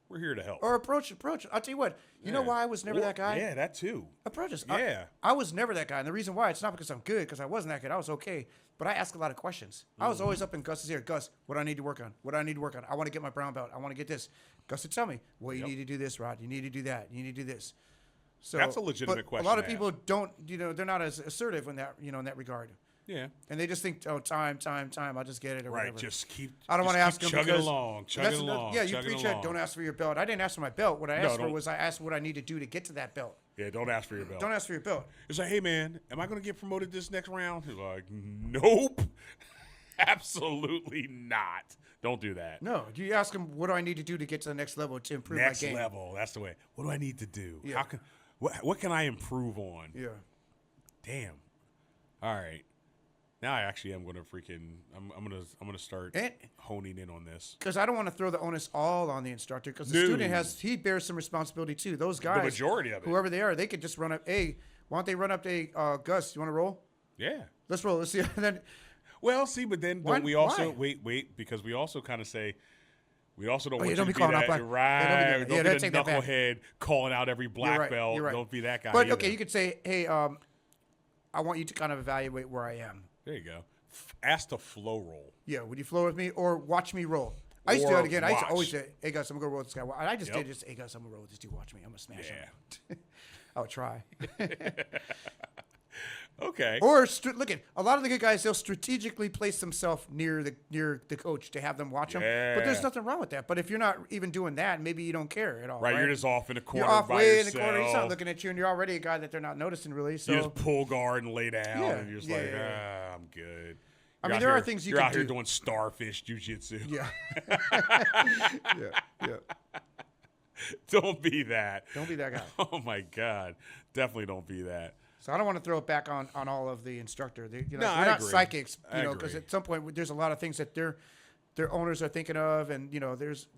Speaker 2: We're here to help.
Speaker 1: Or approach. I'll tell you what. You know why I was never that guy?
Speaker 2: Yeah, that too.
Speaker 1: Approach us.
Speaker 2: Yeah.
Speaker 1: I was never that guy. And the reason why, it's not because I'm good, because I wasn't that good. I was okay. But I asked a lot of questions. I was always up in Gus's ear. Gus, what do I need to work on? What do I need to work on? I want to get my brown belt. I want to get this. Gus would tell me, well, you need to do this, Rod. You need to do that. You need to do this. So
Speaker 2: That's a legitimate
Speaker 1: but
Speaker 2: question
Speaker 1: a lot of
Speaker 2: to
Speaker 1: people don't, they're not as assertive in that, in that regard.
Speaker 2: Yeah.
Speaker 1: And they just think, oh, time. I'll just get it or
Speaker 2: Right.
Speaker 1: whatever.
Speaker 2: Just keep.
Speaker 1: I don't want to ask them
Speaker 2: chugging
Speaker 1: because
Speaker 2: along.
Speaker 1: that's
Speaker 2: Chugging along.
Speaker 1: Yeah, you
Speaker 2: chugging
Speaker 1: preach
Speaker 2: along.
Speaker 1: that. Don't ask for your belt. I didn't ask for my belt. What I asked for
Speaker 2: don't.
Speaker 1: was I asked what I need to do to get to that belt.
Speaker 2: Yeah, don't ask for your belt.
Speaker 1: Don't ask for your belt.
Speaker 2: It's like, hey man, am I going to get promoted this next round? He's like, nope, absolutely not. Don't do that.
Speaker 1: No, you ask them, what do I need to do to get to the next level to improve
Speaker 2: Next
Speaker 1: my game?
Speaker 2: level. That's the way. What do I need to do?
Speaker 1: Yeah.
Speaker 2: How can? What can I improve on?
Speaker 1: Yeah.
Speaker 2: Damn. All right. Now I actually am going to freaking. I'm gonna start
Speaker 1: And-
Speaker 2: honing in on this.
Speaker 1: Because I don't want to throw the onus all on the instructor, because the
Speaker 2: No.
Speaker 1: student he bears some responsibility too. Those guys,
Speaker 2: majority of it.
Speaker 1: whoever they are, they could just run up. Hey, why don't they run up to Gus? You want to roll?
Speaker 2: Yeah.
Speaker 1: Let's roll. Let's see. And then
Speaker 2: Well, see, but then
Speaker 1: Why-
Speaker 2: don't we also
Speaker 1: why?
Speaker 2: wait because we also kind of say. We also don't
Speaker 1: Oh,
Speaker 2: want
Speaker 1: yeah,
Speaker 2: you
Speaker 1: don't
Speaker 2: to
Speaker 1: be
Speaker 2: be
Speaker 1: calling out
Speaker 2: that,
Speaker 1: black-
Speaker 2: right?
Speaker 1: yeah, don't be
Speaker 2: Don't
Speaker 1: doing- yeah,
Speaker 2: be the
Speaker 1: take that back.
Speaker 2: knucklehead calling out every black
Speaker 1: you're right,
Speaker 2: belt.
Speaker 1: you're right.
Speaker 2: Don't be that guy.
Speaker 1: But
Speaker 2: either.
Speaker 1: okay, you could say, hey, I want you to kind of evaluate where I am.
Speaker 2: There you go. Ask to flow roll.
Speaker 1: Yeah, would you flow with me or watch me roll? I used to do
Speaker 2: Or
Speaker 1: that again. I used to
Speaker 2: watch.
Speaker 1: always say, hey, Gus, I'm going to roll with this guy. I just
Speaker 2: Yep.
Speaker 1: did just, hey, Gus, I'm going to roll with this dude. Watch me. I'm going to smash
Speaker 2: Yeah.
Speaker 1: him. I'll try.
Speaker 2: Okay.
Speaker 1: Or look at a lot of the good guys. They'll strategically place themselves near the coach to have them watch them. But there's
Speaker 2: Yeah.
Speaker 1: nothing wrong with that. But if you're not even doing that, maybe you don't care at all.
Speaker 2: Right, you're just off in the corner
Speaker 1: You're off
Speaker 2: by
Speaker 1: way
Speaker 2: yourself.
Speaker 1: in the corner. He's not looking at you, and you're already a guy that they're not noticing really. So
Speaker 2: You just pull guard and lay down,
Speaker 1: Yeah,
Speaker 2: and you're just
Speaker 1: yeah,
Speaker 2: like,
Speaker 1: yeah,
Speaker 2: I'm good.
Speaker 1: I
Speaker 2: You're
Speaker 1: mean,
Speaker 2: out
Speaker 1: there are
Speaker 2: here-
Speaker 1: things you
Speaker 2: You're
Speaker 1: can
Speaker 2: out here
Speaker 1: do.
Speaker 2: doing starfish jujitsu.
Speaker 1: yeah, yeah.
Speaker 2: Don't be that.
Speaker 1: Don't be that guy.
Speaker 2: Oh my God. Definitely don't be that.
Speaker 1: So I don't want to throw it back on all of the instructor.
Speaker 2: No,
Speaker 1: we're
Speaker 2: I
Speaker 1: not
Speaker 2: agree.
Speaker 1: psychics,
Speaker 2: I
Speaker 1: because
Speaker 2: agree.
Speaker 1: at some point there's a lot of things that their owners are thinking of, and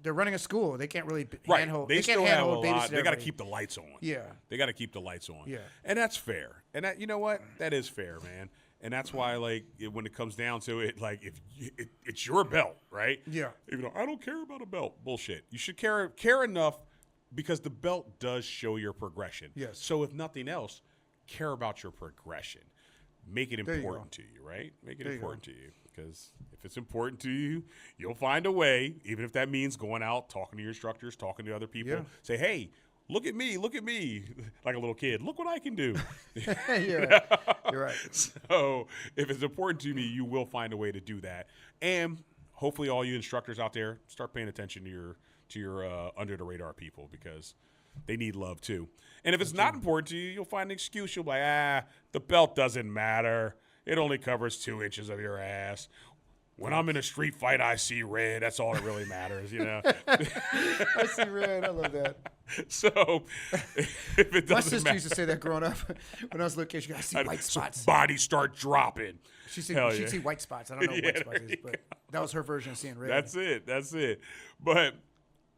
Speaker 1: they're running a school. They can't really
Speaker 2: Right.
Speaker 1: handhold.
Speaker 2: They
Speaker 1: They
Speaker 2: still
Speaker 1: can't
Speaker 2: have a
Speaker 1: handhold
Speaker 2: lot.
Speaker 1: babysit
Speaker 2: They got to
Speaker 1: everybody.
Speaker 2: keep the lights on.
Speaker 1: Yeah.
Speaker 2: They got to keep the lights on.
Speaker 1: Yeah.
Speaker 2: And that's fair. And that, you know what? That is fair, man. And that's why, like, when it comes down to it, like, if it's your belt, right?
Speaker 1: Yeah.
Speaker 2: Even though I don't care about a belt, bullshit. You should care enough because the belt does show your progression.
Speaker 1: Yes.
Speaker 2: So if nothing else, care about your progression. Make it
Speaker 1: you
Speaker 2: important
Speaker 1: go.
Speaker 2: to you, right? Make it
Speaker 1: There you
Speaker 2: important to you. Because if it's important to you, you'll find a way, even if that means going out, talking to your instructors, talking to other people.
Speaker 1: Yeah.
Speaker 2: Say, hey, look at me, like a little kid. Look what I can do.
Speaker 1: You're right.
Speaker 2: So if it's important to me, you will find a way to do that. And hopefully all you instructors out there start paying attention to your under the radar people, because they need love too. And if it's not important to you, you'll find an excuse. You'll be like, the belt doesn't matter. It only covers 2 inches of your ass. When I'm in a street fight, I see red. That's all that really matters, you know?
Speaker 1: I see red. I love that.
Speaker 2: So if it doesn't
Speaker 1: My sister
Speaker 2: matter,
Speaker 1: used to say that growing up. When I was a little kid, she goes, I see white
Speaker 2: so
Speaker 1: spots.
Speaker 2: bodies start dropping.
Speaker 1: She'd
Speaker 2: Hell
Speaker 1: see
Speaker 2: yeah.
Speaker 1: white spots. I don't know what
Speaker 2: Yeah,
Speaker 1: white spots
Speaker 2: there
Speaker 1: is,
Speaker 2: you
Speaker 1: but that was her version of seeing red.
Speaker 2: That's it. But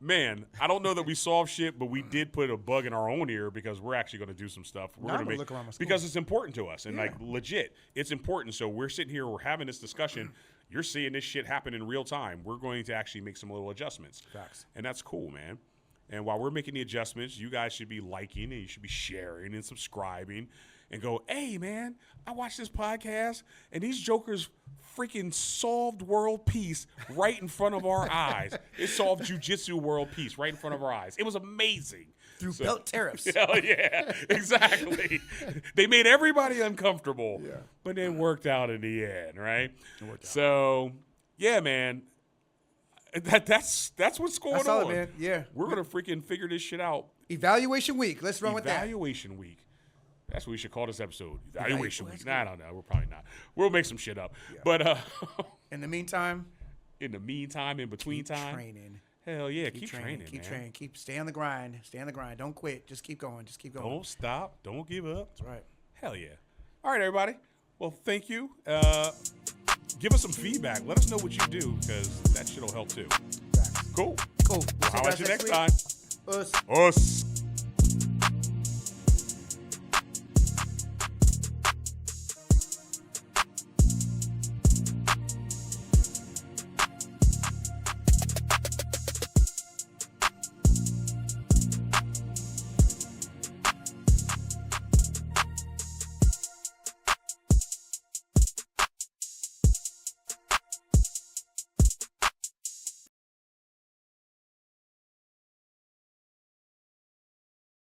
Speaker 2: man, I don't know that we solved shit, but we did put a bug in our own ear, because we're actually going to do some stuff. We're
Speaker 1: Now I'm
Speaker 2: going
Speaker 1: gonna
Speaker 2: to
Speaker 1: look around my school.
Speaker 2: because it's important to us, and
Speaker 1: Yeah.
Speaker 2: like legit, it's important. So we're sitting here, we're having this discussion. You're seeing this shit happen in real time. We're going to actually make some little adjustments.
Speaker 1: Facts.
Speaker 2: And that's cool, man. And while we're making the adjustments, you guys should be liking, and you should be sharing and subscribing, and go, hey, man, I watched this podcast, and these jokers freaking solved world peace right in front of our eyes. It solved jujitsu world peace right in front of our eyes. It was amazing.
Speaker 1: Through belt tariffs.
Speaker 2: Hell yeah, exactly. They made everybody uncomfortable, but it worked out in the end, right? So, yeah, man, that's what's going
Speaker 1: That's
Speaker 2: on.
Speaker 1: solid, man. Yeah.
Speaker 2: We're gonna freaking figure this shit out.
Speaker 1: Evaluation week. Let's run with that.
Speaker 2: Evaluation week. That's what we should call this episode. Evaluation
Speaker 1: Well,
Speaker 2: week.
Speaker 1: that's
Speaker 2: Nah, I don't know. We're probably not. We'll make some shit up. But
Speaker 1: In the meantime,
Speaker 2: in the meantime, in between time,
Speaker 1: training.
Speaker 2: hell yeah, keep training,
Speaker 1: Keep
Speaker 2: man.
Speaker 1: training. Stay on the grind. Stay on the grind. Don't quit. Just keep going. Just keep going.
Speaker 2: Don't stop. Don't give up.
Speaker 1: That's right.
Speaker 2: Hell yeah. All right, everybody. Well, thank you. Give us some feedback. Let us know what you do, because that shit will help too.
Speaker 1: Facts.
Speaker 2: Cool.
Speaker 1: Cool. We'll see
Speaker 2: I'll
Speaker 1: you
Speaker 2: see
Speaker 1: guys
Speaker 2: you next
Speaker 1: week.
Speaker 2: time.
Speaker 1: Us.
Speaker 2: Us.